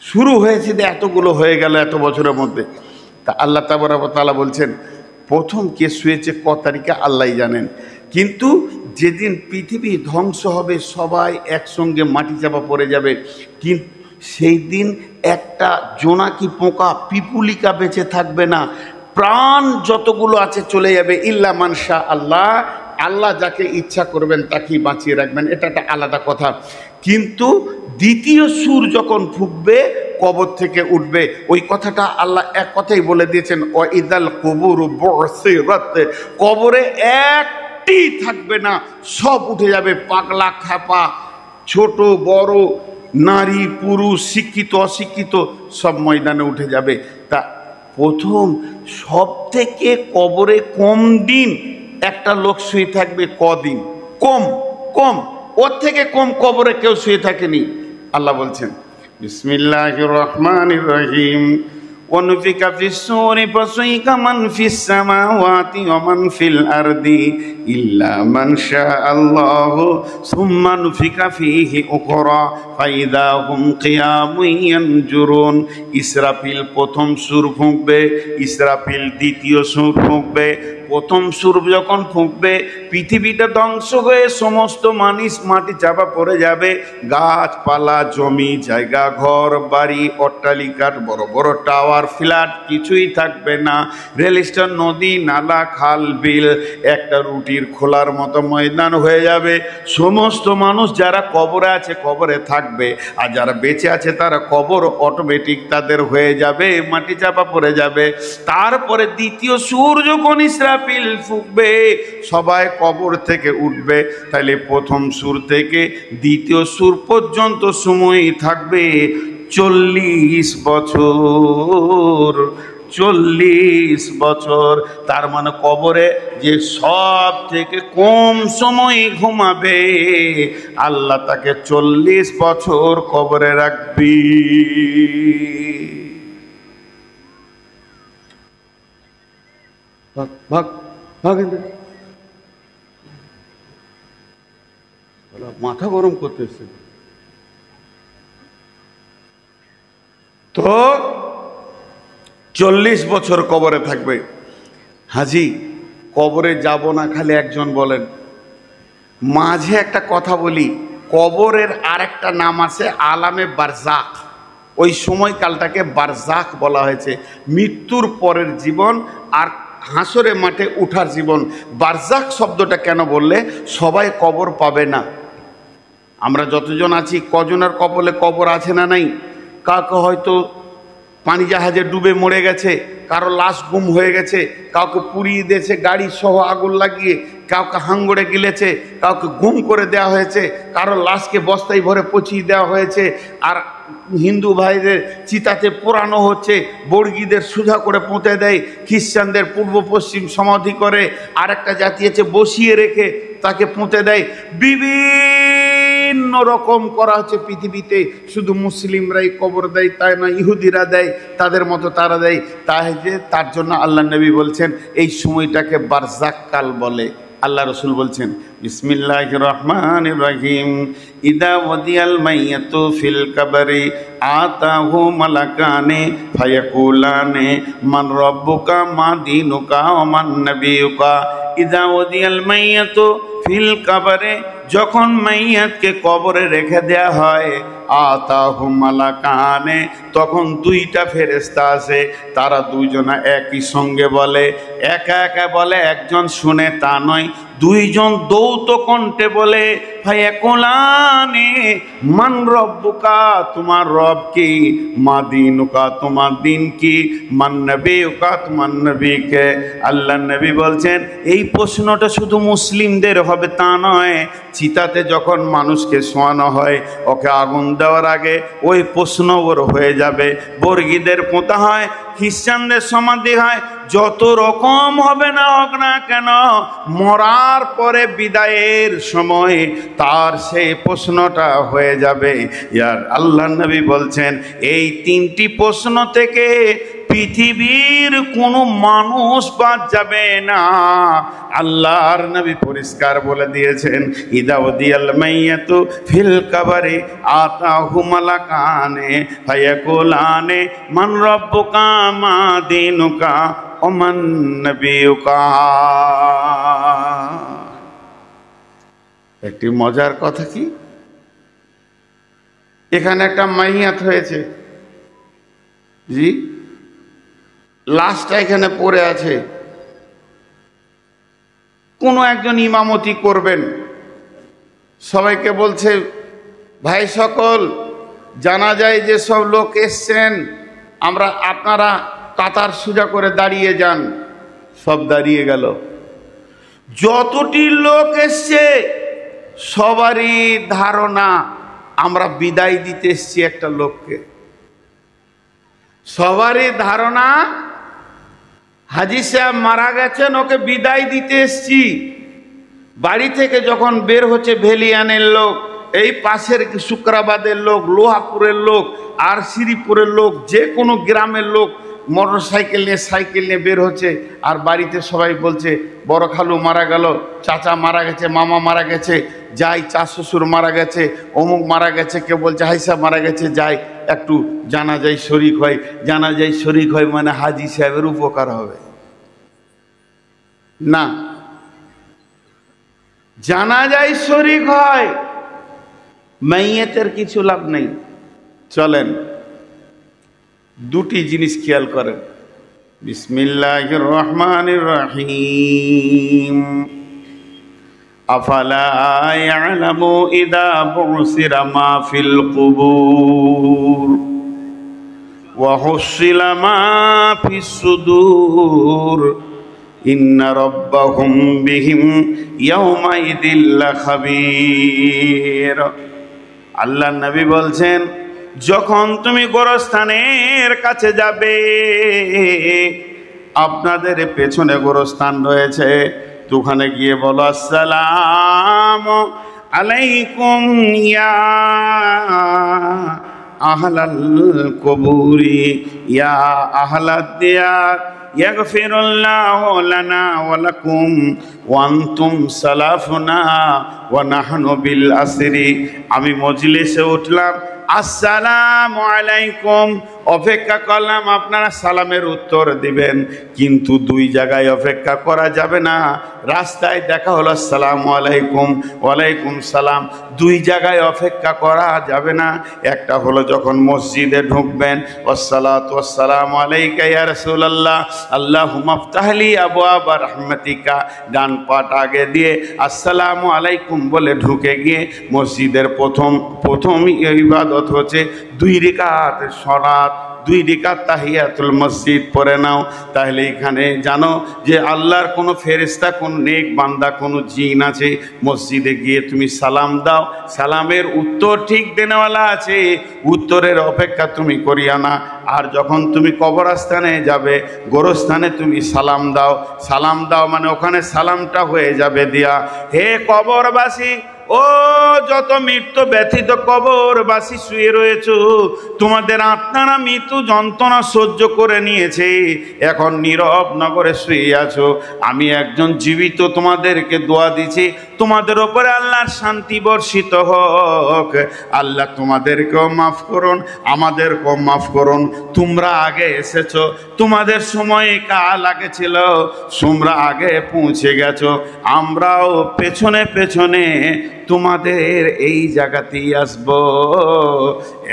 শুরু হয়েছে, এতগুলো হয়ে গেল এত বছরের মধ্যে। তা আল্লাহ তাবারক ওয়া তাআলা বলছেন প্রথম কে শুয়েছে ক তারিখে আল্লাহই জানেন। কিন্তু যেদিন পৃথিবী ধ্বংস হবে, সবাই একসঙ্গে মাটি চাপা পড়ে যাবে, কিন্তু সেই দিন একটা জোনাকি পোকা, পিপুলিকা বেঁচে থাকবে না, প্রাণ যতগুলো আছে চলে যাবে। ইল্লা মানশা আল্লাহ, আল্লাহ যাকে ইচ্ছা করবেন তাকেই বাঁচিয়ে রাখবেন, এটা একটা আলাদা কথা। কিন্তু দ্বিতীয় সুর যখন ফুঁকবে কবর থেকে উঠবে, ওই কথাটা আল্লাহ এক কথাই বলে দিয়েছেন, ওয়াইদাল কুবুরু বুসিরাত, কবরে একটি থাকবে না, সব উঠে যাবে। পাগলা খাপা, ছোট বড়, নারী পুরুষ, শিক্ষিত অশিক্ষিত, সব ময়দানে উঠে যাবে। তা প্রথম সব থেকে কবরে কম দিন একটা লোক শুয়ে থাকবে, কদিন? কম কম, ওর থেকে কম কবরে কেউ শুয়ে থাকেনি। আল্লাহ বলছেন বিসমিল্লাহির রহমানির রহিম, ওয়ানুফিকা ফিস-সূরি ফাসইকা মান ফিস-সামাওয়াতি ওয়া মান ফিল আরদি ইল্লা মান শাআল্লাহু সুম্মা নুফিকা ফীহি উখরা ফাইদা হুম কিয়ামুন ইয়ানজুরুন। ইসরাফিল প্রথম সুর ফুঁকবে, ইসরাফিল দ্বিতীয় সুর ফুঁকবে। প্রথম সুর যখন ফুঁকবে, পৃথিবীটা ধ্বংস হয়ে সমস্ত মানুষ মাটি চাপা পড়ে যাবে। গাছপালা, জমি জায়গা, ঘর বাড়ি, অট্টালিকা, বড় বড় টাওয়ার, ফ্ল্যাট কিছুই থাকবে না। রেল স্টেশন, নদী নালা, খাল বিল একটা রুটির খোলার মতো ময়দান হয়ে যাবে। সমস্ত মানুষ যারা কবরে আছে কবরে থাকবে, আর যারা বেঁচে আছে তারা কবর অটোমেটিক তাদের হয়ে যাবে, মাটি চাপা পড়ে যাবে। তারপরে দ্বিতীয় সুর যখন ইসরাফিল ফুঁকবে, সবাই কবর থেকে উঠবে। তাহলে প্রথম সুর থেকে দ্বিতীয় সুর পর্যন্ত সময় থাকবে 40 বছর। 40 বছর, তার মানে কবরে যে সব থেকে কম সময় ঘুমাবে, আল্লাহ তাকে 40 বছর কবরে রাখবি। ভাগ ভাগ ভাগ। মাথা গরম করতেছে। তো 40 বছর কবরে থাকবে। হাজি কবরে যাব না, খালি একজন বলেন। মাঝে একটা কথা বলি, কবরের আরেকটা নাম আছে আলামে বারজাখ। ওই সময়কালটাকে বারজাখ বলা হয়েছে, মৃত্যুর পরের জীবন আর হাসরে মাঠে উঠার জীবন। বারজাখ শব্দটা কেন বললে, সবাই কবর পাবে না। আমরা যতজন আছি কজনের কপালে কবর আছে না নাই? কাউকে হয়তো পানি জাহাজে ডুবে মরে গেছে, কারো লাশ গুম হয়ে গেছে, কাউকে পুড়িয়ে দিয়েছে গাড়ি সহ আগুন লাগিয়ে, কাউকে হাঙ্গড়ে গিলেছে, কাউকে গুম করে দেওয়া হয়েছে, কারো লাশকে বস্তায় ভরে পচিয়ে দেওয়া হয়েছে, আর হিন্দু ভাইদের চিতাতে পোড়ানো হচ্ছে, বর্গীদের সুধা করে পুঁতে দেয়, খ্রিস্টানদের পূর্ব পশ্চিম সমাধি করে, আর একটা জাতি আছে বসিয়ে রেখে তাকে পুঁতে দেয়। বিভিন্ন রকম করা হচ্ছে পৃথিবীতে। শুধু মুসলিমরাই কবর দেয় তাই না, ইহুদিরা দেয়, তাদের মতো তারা দেয়। তাই যে তার জন্য আল্লাহ নবী বলছেন এই সময়টাকে বারজাক কাল বলে। আল্লাহ রসুল বলছেন বিসমিল্লাহির রহমানির রহিম, ইদা ওয়াদিয়াল মাইয়াতু ফিল কবরি আতাহু মালাকানে ফায়াকুলানে মান রাব্বুকা মা দীনুকা ওয়া মান নাবিয়ুকা। ইদা ওয়াদিয়াল মাইয়াতু ফিল কবরে, যখন মাইয়াতকে কবরে রেখে দেয়া হয়, আতাহু মালাকানে, তখন দুইটা ফেরেশতা আছে, তারা দুইজনা একই সঙ্গে বলে, একা একা বলে, একজন শুনে তা নয়, দুইজন দৌত কণ্ঠে বলে, ফায়াকুলানে মান রব্বুকা, তোমার রব কি, মা দীনুকা, তোমার দিন কি, মান নবিয়ুকা, তোমার নবীকে। আল্লাহ নবী বলছেন এই প্রশ্নটা শুধু মুসলিমদের হবে তা নয়, চিতাতে যখন মানুষকে শোয়ানো হয়, ওকে আগুন দেওয়ার আগে ওই প্রশ্ন ওর হয়ে যাবে। বর্গীদের পোঁতা হয়, খ্রিস্টানদের সমাধি হয়, যত রকম হবে না হোক না কেন, মরার পরে বিদায়ের সময় তার সেই প্রশ্নটা হয়ে যাবে। ইয়ার আল্লাহ নবী বলছেন এই তিনটি প্রশ্ন থেকে পৃথিবীর কোনো মানুষ বাদ যাবে না। আল্লাহর নবী পরিষ্কার বলে দিয়েছেন, ইদা ওয়াদিয়াল মাইয়াতু ফিল কবরি আতাহু মালাকানে ফায়াকুলানে মান রাব্বুকা মা দীনুকা ওয়া মান নাবিয়ুকা। একটি মজার কথা কি, এখানে একটা মাইয়াত হয়েছে, জি, লাশটা এখানে পড়ে আছে, কোনো একজন ইমামতি করবেন, সবাইকে বলছে ভাই সকল, জানা যায় যে সব লোক এসছেন, আপনারা কাতার সোজা করে দাঁড়িয়ে যান। সব দাঁড়িয়ে গেল। যতটি লোক এসছে সবারই ধারণা আমরা বিদায় দিতে এসছি একটা লোককে। সবারই ধারণা হাজী সাহেব মারা গেছেন, ওকে বিদায় দিতে এসছি। বাড়ি থেকে যখন বের হচ্ছে ভেলিয়ানের লোক, এই পাশের শুক্রাবাদের লোক, লোহাপুরের লোক, আর শ্রীপুরের লোক, যে কোনো গ্রামের লোক মোটর সাইকেল নিয়ে সাইকেল নিয়ে বের হচ্ছে, আর বাড়িতে সবাই বলছে বড় খালু মারা গেল, চাচা মারা গেছে, মামা মারা গেছে, যাই, চা শ্বশুর মারা গেছে, অমুক মারা গেছে, কেউ বলছে হাইসা মারা গেছে, যাই একটু জানাজায় শরিক হয়। জানাজায় শরিক হয় মানে হাজী সাহেবের উপকার হবে না, জানাজায় শরিক হয়, মাইয়াতের কিছু লাভ নেই। চলেন দুটি জিনিস খেয়াল করেন। বিসমিল্লাহির রহমানির রহিম, আফালা ইয়ালামু ইদা বুসিরা মা ফিল কুবুর ওয়া হুসিলা মা ফিস সুদূর ইন্না রাব্বাহুম বিহিম ইয়াওমাইদিল লাখাবীর। আল্লাহ নবী বলছেন যখন তুমি গোরস্থানের কাছে যাবে, আপনাদের পেছনে গোরস্থান রয়েছে, তো ওখানে গিয়ে বলো আসসালামু আলাইকুম ইয়া আহলাল কবুরি ইয়া আহলাদ দিয়ার ইয়াগফিরুল্লাহু লানা ওয়া লাকুম ওয়া আনতুম সালাফুনা ওয়া নাহনু বিল আসরি। আমি মজলিসে উঠলাম, আসসালামু আলাইকুম, অপেক্ষা করলাম আপনারা সালামের উত্তর দিবেন, কিন্তু দুই জায়গায় অপেক্ষা করা যাবে না। রাস্তায় দেখা হলো আসসালামু আলাইকুম, ওয়ালাইকুম সালাম, দুই জায়গায় অপেক্ষা করা যাবে না। একটা হলো যখন মসজিদে ঢুকবেন, ওয়াসসালাতু ওয়াসসালামু আলাইকা ইয়া রাসূলুল্লাহ, আল্লাহুম্মা ইফতাহলি আবওয়াবা রাহমাতিকা, ডান পাট আগে দিয়ে আসসালামু আলাইকুম বলে ঢুকে গিয়ে মসজিদের প্রথম ইবাদত হচ্ছে 2 রাকাত সালাত, 2 রাকাত তাহিয়াতুল মসজিদ পড়ে নাও। তাহলে এখানে জানো যে আল্লাহর কোনো ফেরেশতা, কোন নেক বান্দা, কোনো জিন আছে, মসজিদে গিয়ে তুমি সালাম দাও, সালামের উত্তর ঠিক দেনেওয়ালা আছে, উত্তরের অপেক্ষা তুমি করিয়া না। আর যখন তুমি কবরস্থানে যাবে, গোরস্থানে তুমি সালাম দাও, সালাম দাও মানে ওখানে সালামটা হয়ে যাবে দিয়া, হে কবরবাসী, ও যত মৃত্যু ব্যথিত কবরবাসী শুয়ে রয়েছে, তোমাদের আপনারা মৃত্যু যন্ত্রণা সহ্য করে নিয়েছে, এখন নীরব নগরে শুয়ে আছো, আমি একজন জীবিত তোমাদেরকে দোয়া দিচ্ছি, তোমাদের ওপরে আল্লাহর শান্তি বর্ষিত হোক। আল্লাহ তোমাদেরকেও মাফ করুন, আমাদেরকেও মাফ করুন। তোমরা আগে এসেছো, তোমাদের সময় কাল আগে ছিল, তোমরা আগে পৌঁছে গেছো, আমরাও পেছনে পেছনে তোমাদের এই জায়গাতেই আসবো।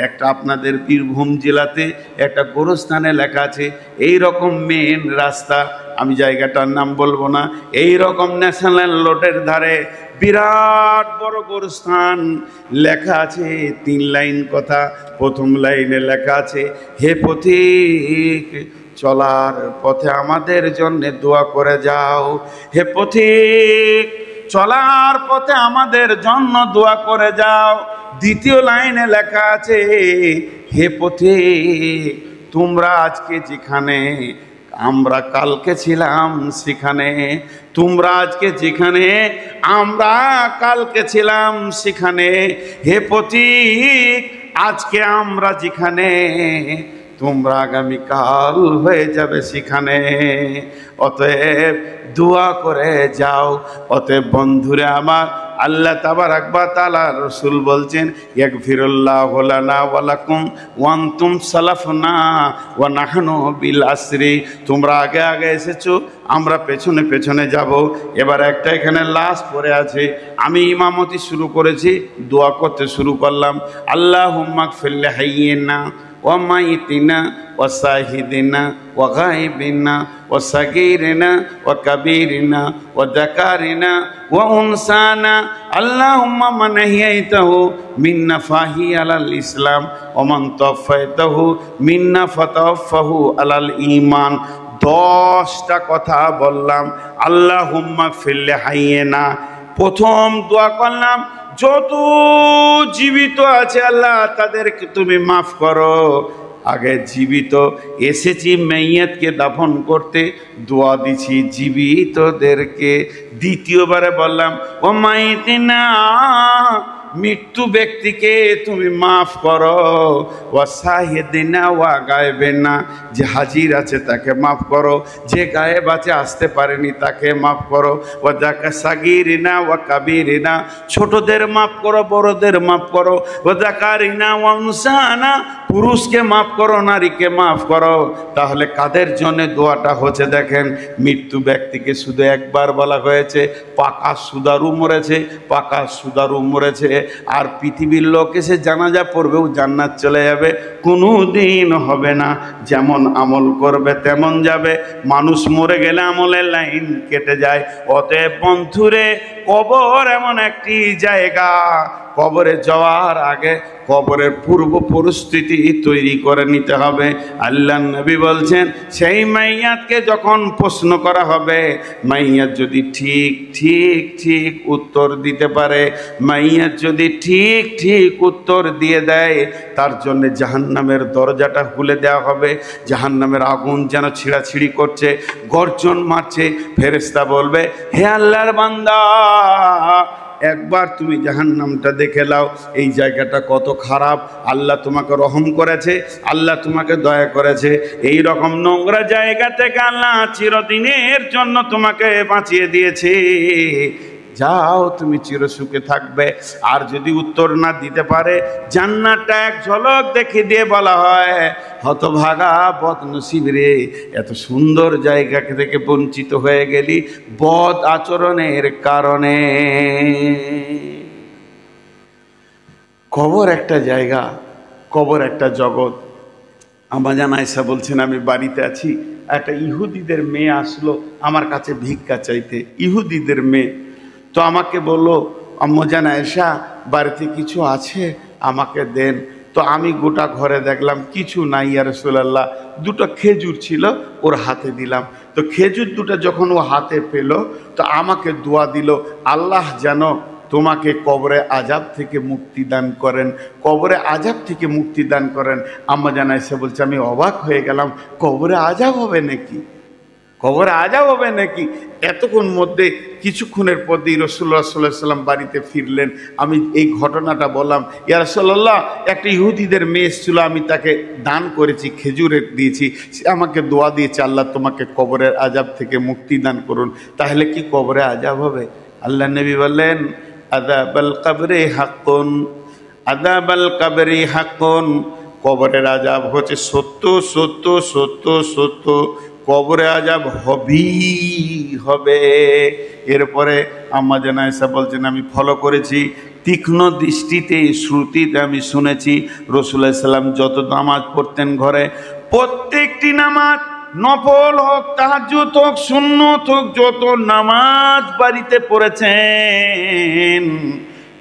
একটা আপনাদের বীরভূম জেলাতে একটা গোরস্থানে লেখা আছে, এই রকম মেন রাস্তা, আমি জায়গাটার নাম বলবো না, এই রকম ন্যাশনাল রোডের ধারে বিরাট বড় গোরস্থান, লেখা আছে 3 লাইন কথা। প্রথম লাইনে লেখা আছে, হে পথিক, চলার পথে আমাদের জন্য দোয়া করে যাও। হে পথিক, চলার পথে আমাদের জন্য দোয়া করে যাও। দ্বিতীয় লাইনে লেখা আছে, হে পথিক, তোমরা আজকে যেখানে, আমরা কালকে ছিলাম সেখানে, তোমরা আজকে যেখানে, আমরা কালকে ছিলাম সেখানে। হে পথিক, আজকে আমরা যেখানে, তোমরা আগামীকাল হয়ে যাবে সেখানে। অতএব দোয়া করে যাও। অতএব বন্ধুরে আমার, আল্লাহ তাবারাক ওয়া তাআলা রাসূল বলছেন, ইয়াগফিরুল্লাহু লানা ওয়া লাকুম ওয়া আনতুম সালাফুনা ওয়া নাহনু বিল আসরি। তোমরা আগে আগে এসেছো, আমরা পেছনে পেছনে যাব। এবার একটা এখানে লাস্ট পড়ে আছে, আমি ইমামতি শুরু করেছি, দোয়া করতে শুরু করলাম, আল্লাহুম্মা গফির লিহাইয়িনা ওয়া মাইতিনা ওয়া শাহিদিনা ওয়া গায়বিনা ওয়া সাগীরিনা ওয়া কাবীরিনা ওয়া যাকারিনা ওয়া উনসানা, আল্লাহুম্মা মান আহইয়াতাহু মিন্না ফাহি আলাল ইসলাম ওয়া মান তাওফায়তাহু মিন্না ফাতাওফাহু আলাল ঈমান। 10টা কথা বললাম, আল্লাহুম্মা গফির লিহাইয়িনা, প্রথম দোয়া করলাম যত জীবিত আছে আল্লাহ তাদেরকে তুমি মাফ করো। আগে জীবিত এসেছি মাইয়াতকে দাফন করতে, দোয়া দিছি জীবিতদেরকে। দ্বিতীয়বারে বললাম, ও মাইতিনা, মৃত্যু ব্যক্তিকে তুমি মাফ করো। ওয়া শাহিদিনা ওয়া গায়বিনা, যে হাজির আছে তাকে মাফ করো, যে গায়েব আছে আসতে পারেনি তাকে মাফ করো। ওয়া যাকা সাগীরিনা ওয়া কাবীরিনা, ছোটদের মাফ করো, বড়দের মাফ করো। ওয়া যাকারিনা ওয়া উনসানা, পুরুষকে মাফ করো, নারীকে মাফ করো। তাহলে কাদের জন্য দোয়াটা হচ্ছে দেখেন, মৃত্যু ব্যক্তিকে শুধু একবার বলা হয়েছে, পাকা সুদারু মরেছে, পাকা সুদারু মরেছে। আর পৃথিবীর লোক এসে জানাজা পড়বেও জান্নাত চলে যাবে, কোনো দিন হবে না। যেমন আমল করবে তেমন যাবে, মানুষ মরে গেলে আমলের লাইন কেটে যায়। অতএব বন্ধুরে, কবর এমন একটি জায়গা, কবরে যাওয়ার আগে কবরের পূর্ব পরিস্থিতি তৈরি করে নিতে হবে। আল্লাহ নবী বলছেন, সেই মাইয়াতকে যখন প্রশ্ন করা হবে, মাইয়াত যদি ঠিক ঠিক ঠিক উত্তর দিতে পারে, মাইয়াত যদি ঠিক ঠিক উত্তর দিয়ে দেয়, তার জন্য জাহান্নামের দরজাটা খুলে দেওয়া হবে। জাহান্নামের আগুন যেন ছিঁড়াছিঁড়ি করছে, গর্জন মারছে। ফেরেশতা বলবে, হে আল্লাহর বান্দা, একবার তুমি জাহান্নামটা দেখে নাও, এই জায়গাটা কত খারাপ। আল্লাহ তোমাকে রহম করেছে, আল্লাহ তোমাকে দয়া করেছে। এই রকম নোংরা জায়গা থেকে আল্লাহ চিরদিনের জন্য তোমাকে বাঁচিয়ে দিয়েছে। যাও, তুমি চিরসুখে থাকবে। আর যদি উত্তর না দিতে পারে, জান্নাতটা এক ঝলক দেখে দিয়ে বলা হয়, হতভাগা বদনসিব রে, এত সুন্দর জায়গা থেকে বঞ্চিত হয়ে গেলি বদ আচরণের কারণে। কবর একটা জায়গা, কবর একটা জগৎ। আমার জান আয়েশা বলছেন, আমি বাড়িতে আছি, একটা ইহুদিদের মেয়ে আসলো আমার কাছে ভিক্ষা চাইতে, ইহুদিদের মেয়ে। তো আমাকে বললো, আম্মাজান আয়েশা, বাড়িতে কিছু আছে, আমাকে দেন। তো আমি গোটা ঘরে দেখলাম কিছু নাই, ইয়া রাসূলুল্লাহ। দুটো খেজুর ছিল, ওর হাতে দিলাম। তো খেজুর দুটো যখন ও হাতে পেল, তো আমাকে দোয়া দিল, আল্লাহ যেন তোমাকে কবরে আজাব থেকে মুক্তি দান করেন, কবরে আজাব থেকে মুক্তি দান করেন। আম্মাজান আয়েশা বলছে, আমি অবাক হয়ে গেলাম, কবরে আজাব হবে নাকি, কবরে আজাব হবে নাকি? এতক্ষণ মধ্যে কিছুক্ষণের পরই রাসূলুল্লাহ সাল্লাল্লাহু আলাইহি ওয়াসাল্লাম বাড়িতে ফিরলেন। আমি এই ঘটনাটা বললাম, ইয়া রাসূলুল্লাহ, একটা ইহুদিদের মেয়ে এসেছিল, আমি তাকে দান করেছি, খেজুরের দিয়েছি, সে আমাকে দোয়া দিয়েছে, আল্লাহ তোমাকে কবরের আজাব থেকে মুক্তি দান করুন। তাহলে কি কবরে আজাব হবে? আল্লাহ নবী বললেন, আযাবাল কবরি হাক্কুন, আযাবাল কবরি হাক্কুন। কবরের আজাব হচ্ছে সত্য, সত্য, সত্য, সত্য। কবরে আজাব হবে। এরপরে আম্মা জান আয়েশা বলছেন, আমি ফলো করেছি, তীক্ষ্ণ দৃষ্টিতে শ্রুতিতে আমি শুনেছি, রাসূলুল্লাহ সাল্লাল্লাহু আলাইহি ওয়াসাল্লাম যত নামাজ পড়তেন ঘরে, প্রত্যেকটি নামাজ, নফল হোক, তাহাজ্জুদ হোক, সুন্নত হোক, যত নামাজ বাড়িতে পড়েছেন,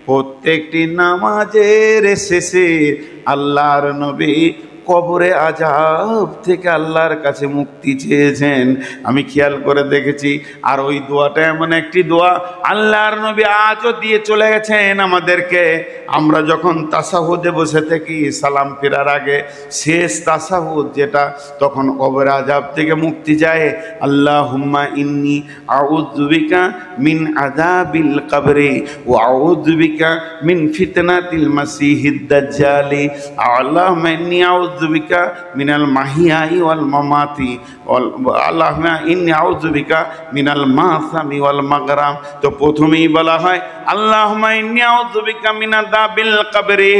প্রত্যেকটি নামাজের শেষে আল্লাহর নবী কবরে আজাব থেকে আল্লাহর কাছে মুক্তি চেয়েছেন। আমি খেয়াল করে দেখেছি। আর ওই দোয়াটা এমন একটি দোয়া আল্লাহর নবী আজও দিয়ে চলে গেছেন আমাদেরকে। আমরা যখন তাসাহুদে বসে থাকি, সালাম ফেরার আগে শেষ তাসাহুদ যেটা, তখন কবরে আজাব থেকে মুক্তি যায়। আল্লাহুম্মা ইন্নী আউযু বিকা মিন আযাবিল কবরি ওয়া আউযু বিকা মিন ফিতনাতিল মাসিহিদ দাজ্জালি। আল্লাহুম্মা ইন্নী আউযু বিকা মিনাল মাহিয়াই ওয়াল মামাতি, আল্লাহুম্মা ইন্নী আউযু বিকা মিনাল মাসামি ওয়াল মাগরাম। তো প্রথমেই বলা হয়, আল্লাহুম্মা ইন্নী আউযু বিকা মিন আযাবিল কবরি,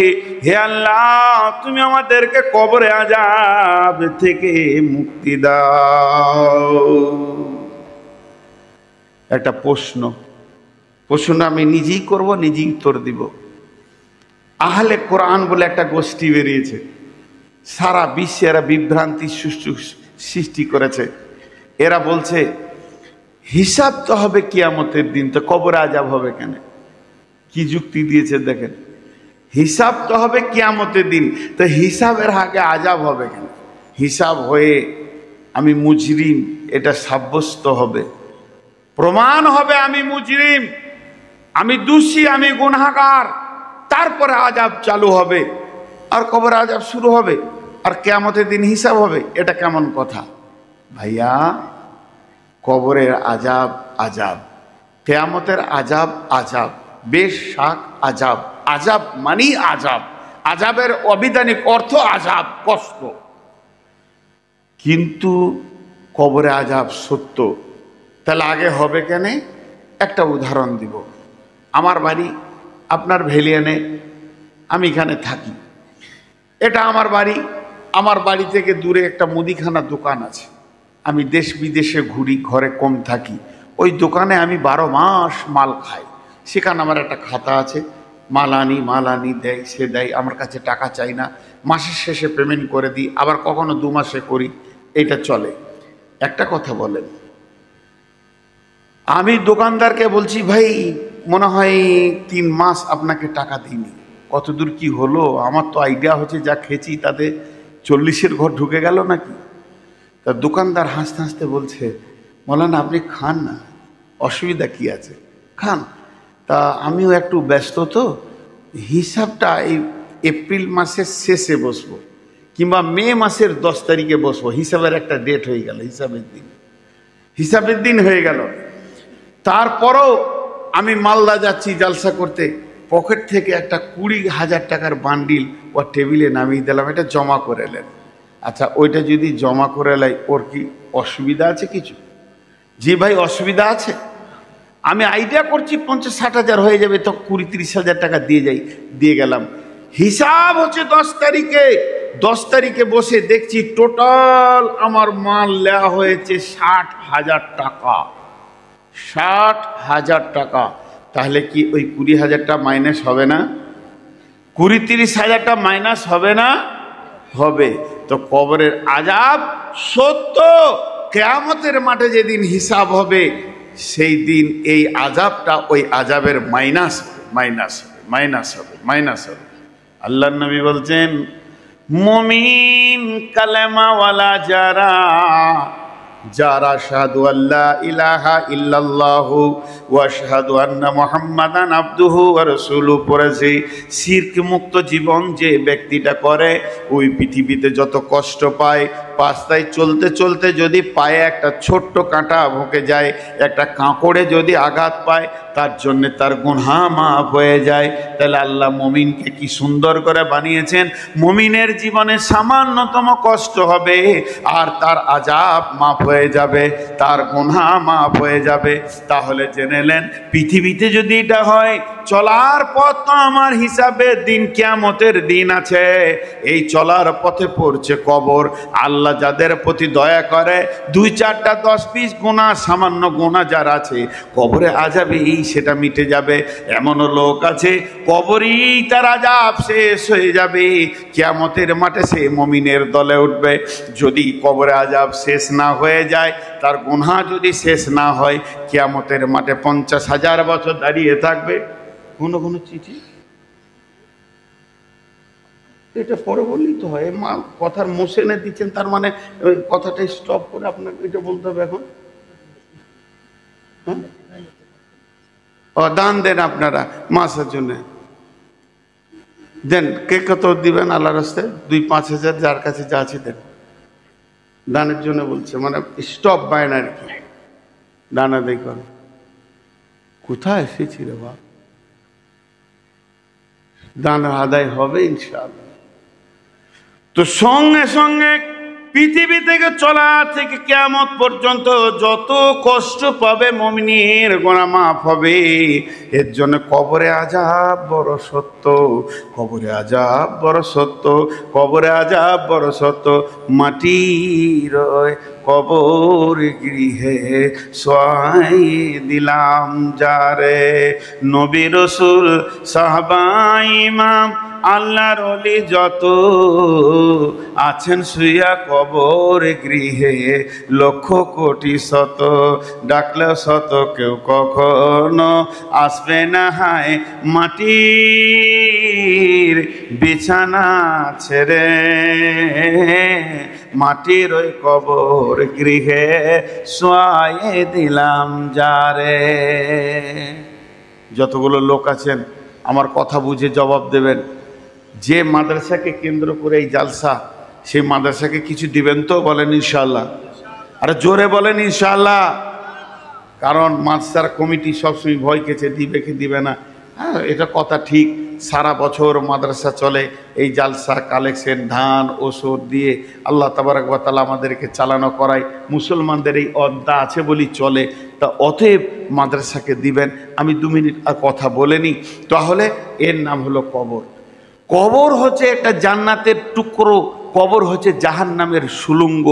হে আল্লাহ, তুমি আমাদেরকে কবরে আযাব থেকে মুক্তি দাও। একটা প্রশ্ন আমি নিজেই করব, নিজেই উত্তর দিব। আহলে কোরআন বলে একটা গোষ্ঠী বেরিয়েছে, সারা বিশ্বে এরা বিভ্রান্তি সৃষ্টি করেছে। এরা বলছে হিসাব তো হবে কিয়ামতের দিন, তো কবরে আযাব হবে কেন? কি যুক্তি দিয়েছে দেখেন, হিসাব তো হবে কিয়ামতের দিন, তো হিসাবের আগে আযাব হবে কেন? হিসাব হয়ে আমি মুজরিম, এটা সাব্যস্ত হবে, প্রমাণ হবে আমি মুজরিম, আমি দোষী, আমি গুনাহগার, তারপরে আযাব চালু হবে, আর কবরে আযাব শুরু হবে, আর কিয়ামতের দিন হিসাব হবে। এটা কেমন কথা ভাইয়া? কবরের আযাব আযাব, কিয়ামতের আযাব আযাব, বেশ শাক আযাব। আযাব মানি আযাব, আযাবের অবিধানিক অর্থ আযাব, কষ্ট। কিন্তু কবরে আযাব সত্য, তাহলে আগে হবে কেন? একটা উদাহরণ দিব। আমার বাড়ি আপনার ভেলিয়ানে, আমি এখানে থাকি, এটা আমার বাড়ি। আমার বাড়ি থেকে দূরে একটা মুদিখানা দোকান আছে। আমি দেশ বিদেশে ঘুরি, ঘরে কম থাকি, ওই দোকানে আমি 12 মাস মাল খাই। সেখানে আমার একটা খাতা আছে, মাল আনি দেয়, সে দেয়, আমার কাছে টাকা চাই না, মাসের শেষে পেমেন্ট করে দিই, আবার কখনো 2 মাসে করি, এটা চলে। একটা কথা বলেন, আমি দোকানদারকে বলছি, ভাই মনে হয় 3 মাস আপনাকে টাকা দিইনি, কতদূর কি হলো? আমার তো আইডিয়া হচ্ছে যা খেয়েছি তাতে 40-এর ঘর ঢুকে গেল নাকি। তা দোকানদার হাসতে হাসতে বলছে, মৌলানা আপনি খান না, অসুবিধা কি আছে, খান। তা আমিও একটু ব্যস্ত, তো হিসাবটা এই এপ্রিল মাসের শেষে বসবো, কিংবা মে মাসের 10 তারিখে বসবো। হিসাবের একটা ডেট হয়ে গেল, হিসাবের দিন হয়ে গেল। তারপরও আমি মালদা যাচ্ছি জালসা করতে, পকেট থেকে একটা 20,000 টাকার বান্ডিল ওর টেবিলে নামিয়ে দিলাম, এটা জমা করে নেন। আচ্ছা, ওইটা যদি জমা করে লাই, ওর কি অসুবিধা আছে কিছু? জি ভাই, অসুবিধা আছে। আমি আইডিয়া করছি 50-60 হাজার হয়ে যাবে, তো 20-30 হাজার টাকা দিয়ে গেলাম। হিসাব হচ্ছে 10 তারিখে। 10 তারিখে বসে দেখছি টোটাল আমার মাল নেওয়া হয়েছে 60,000 টাকা। 60,000 টাকা। তাহলে কি ওই 20,000টা মাইনাস হবে না? 20-30 হাজারটা মাইনাস হবে না? হবে। তো কবরের আযাব সত্য। কিয়ামতের মাঠে যেদিন হিসাব হবে, সেই দিন এই আযাবটা ওই আযাবের মাইনাস হবে। আল্লাহর নবী বলছেন, মুমিন কালেমাওয়ালা যারা শাহাদু আল্লা ইলাহা ইল্লাল্লাহু ওয়া শাহাদু আন্না মুহাম্মাদান আবদুহু ওয়া রাসূলুহু পড়েছে, শিরক মুক্ত জীবন যে ব্যক্তিটা করে, ওই পৃথিবীতে যত কষ্ট পায়, রাস্তায় চলতে চলতে যদি পায়ে একটা ছোট্ট কাঁটা ভোঁকে যায়, একটা কাঁকড়ে যদি আঘাত পায়, তার জন্য তার গুনাহ মাফ হয়ে যায়। তাহলে আল্লাহ মুমিনকে কি সুন্দর করে বানিয়েছেন। মুমিনের জীবনে সামান্যতম কষ্ট হবে আর তার আযাব মাফ হয়ে যাবে, তার গুনাহ মাফ হয়ে যাবে। তাহলে জেনে নেন, পৃথিবীতে যদি এটা হয়, চলার পথ তো আমার হিসাবে দিন কিয়ামতের দিন আছে। এই চলার পথে পড়ছে কবর। আল্লাহ যাদের প্রতি দয়া করে, 2-4টা 10-20 গুনাহ, সামান্য গুনাহ যার আছে, কবরে আযাবেই সেটা মিটে যাবে। এমনও লোক আছে কবরেই তার আযাব শেষ হয়ে যাবে, কিয়ামতের মাঠে সে মুমিনের দলে উঠবে। যদি কবরে আযাব শেষ না হয়ে যায়, তার গুনাহ যদি শেষ না হয়, কিয়ামতের মাঠে 50,000 বছর দাঁড়িয়ে থাকবে। কোনো চিঠি এটা পরে বললেই তো হয়। মা কথার মোশনে দিচ্ছেন, তার মানে ওই কথাটা স্টপ করে আপনাকে এটা বলতে হবে এখন। দান দেন আপনারা মাসের জন্য, দেন। কে কত দিবেন আল্লাহর রাস্তায়? 2-5 হাজার, যার কাছে যা আছে দেন। দানের জন্য বলছে, মানে স্টপ বায়ন আর কি, দান আদায় করে। কোথায় এসেছি রে বাপ? দান আদায় হবে ইনশাআল্লাহ। তো সঙ্গে সঙ্গে পৃথিবী থেকে চলা থেকে কিয়ামত পর্যন্ত যত কষ্ট পাবে মুমিনের গুনাহ মাফ হবে। এর জন্য কবরে আযাব বড় সত্য, কবরে আযাব বড় সত্য, কবরে আযাব বড় সত্য। মাটির কবর গৃহে শোয়াই দিলাম যারে, নবী রাসূল সাহাবা ইমাম আল্লাহর ওলি যত আছেন শুইয়া কবর গৃহে, লক্ষ কোটি শত ডাকলে শত কেউ কখনো আসবে না হায় মাটির বিছানা ছেড়ে, মাটির ওই কবর গৃহে শোয়াই দিলাম যারে। যতগুলো লোক আছেন আমার কথা বুঝে জবাব দেবেন। যে মাদ্রাসাকে কেন্দ্র করে এই জালসা, সেই মাদ্রাসাকে কিছু দিবেন তো? বলেন ইনশাআল্লাহ। আরে জোরে বলেন ইনশাআল্লাহ। কারণ মাদ্রাসার কমিটি সবসময় ভয় খেছে দিবে কি দিবে না। হ্যাঁ, এটা কথা ঠিক। সারা বছর মাদ্রাসা চলে, এই জালসা কালেকশন, ধান ওষুধ দিয়ে আল্লাহ তাবারক ওয়া তাআলা আমাদেরকে চালানো করায়। মুসলমানদের এই অদ্দা আছে বলি চলে। তা অতএব মাদ্রাসাকে দিবেন। আমি 2 মিনিট আর কথা বলে নিই। তাহলে এর নাম হলো কবর। কবর হচ্ছে একটা জান্নাতের টুকরো, কবর হচ্ছে জাহান্নামের সুলঙ্গ।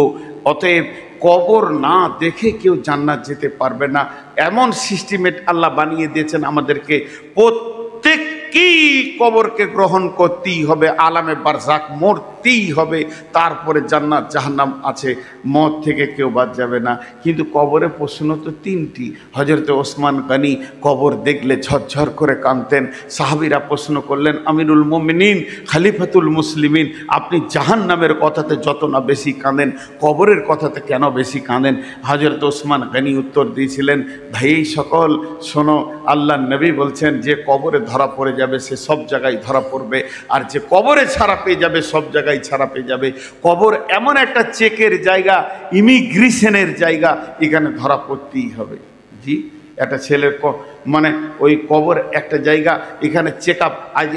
অতএব কবর না দেখে কেউ জান্নাত যেতে পারবে না। এমন সিস্টেমেট আল্লাহ বানিয়ে দিয়েছেন আমাদেরকে, প্রত্যেককেই কবরকে গ্রহণ করতেই হবে, আলামে বারজাক মরতেই হবে, তারপরে জান্নাত জাহান্নাম আছে, মত থেকে কেউ বাদ যাবে না। কিন্তু কবরে প্রশ্ন তো 3টি। হযরত ওসমান গনি কবর দেখলে ঝরঝর করে কাঁদতেন। সাহাবীরা প্রশ্ন করলেন, আমিরুল মুমিনিন, খলিফাতুল মুসলিমিন, আপনি জাহান্নামের কথাতে যত না বেশি কাঁদেন, কবরের কথাতে কেন বেশি কাঁদেন? হযরত ওসমান গনি উত্তর দিয়েছিলেন, ভাই এই সকল শোনো, আল্লাহর নবী বলছেন যে কবরে ধরা পড়ে যাবে সে সব জায়গায় ধরা পড়বে, আর যে কবরে ছাড়া পেয়ে যাবে সব জায়গায় ছাড়া পেয়ে যাবে। কবর এমন একটা চেকের জায়গা, ইমিগ্রেশনের জায়গা, এখানে ধরা পড়তেই হবে। জি, একটা ছেলের মানে ওই কবর একটা জায়গা, এখানে চেক আপ। আজ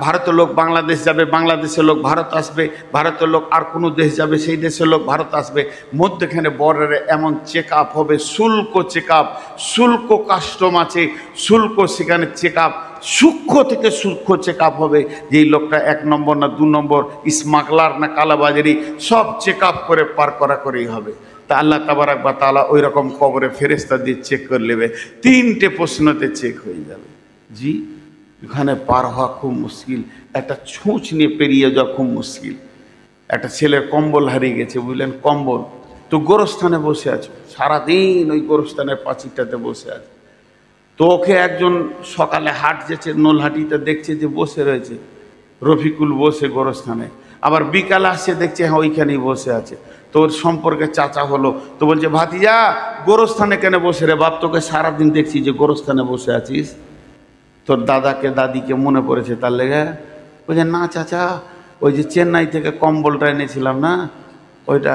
ভারতের লোক বাংলাদেশ যাবে, বাংলাদেশের লোক ভারত আসবে, ভারতের লোক আর কোনো দেশ যাবে, সেই দেশের লোক ভারত আসবে, মধ্যখানে বর্ডারে এমন চেক আপ হবে, শুল্ক চেক আপ, শুল্ক কাস্টম আছে, শুল্ক সেখানে চেক আপ, সূক্ষ্ম থেকে সূক্ষ্ম চেক আপ হবে, যে এই লোকটা 1 নম্বর না 2 নম্বর, স্মাগলার না কালাবাজারি, সব চেক আপ করে পার করা করেই হবে। তা আল্লাহ তাবারাক ওয়া তাআলা ওই রকম কবরে ফেরেশতা দিয়ে চেক করে নেবে, 3টে প্রশ্নতে চেক হয়ে যাবে। জি, এখানে পার হওয়া খুব মুশকিল, একটা ছুঁচ নিয়ে পেরিয়ে যাওয়া খুব মুশকিল। একটা ছেলের কম্বল হারিয়ে গেছে, বুঝলেন, কম্বল। তো গোরস্থানে বসে আছো, সারাদিন ওই গোরস্থানের পাঁচিরটাতে বসে আছে। তো ওকে একজন সকালে হাট যেছে, নোলহাটিতে দেখছে যে বসে রয়েছে রফিকুল বসে গোরস্থানে, আবার বিকালে আসছে দেখছে হ্যাঁ ওইখানেই বসে আছে। তো ওর সম্পর্কে চাচা হলো, তো বলছে ভাতিজা গোরস্থানে কেন বসে রে বাপ, তোকে সারাদিন দেখছি যে গোরস্থানে বসে আছিস, তোর দাদাকে দাদিকে মনে পড়েছে তার লেগে? বলছে না চাচা, ওই যে চেন্নাই থেকে কম্বলটা এনেছিলাম না, ওইটা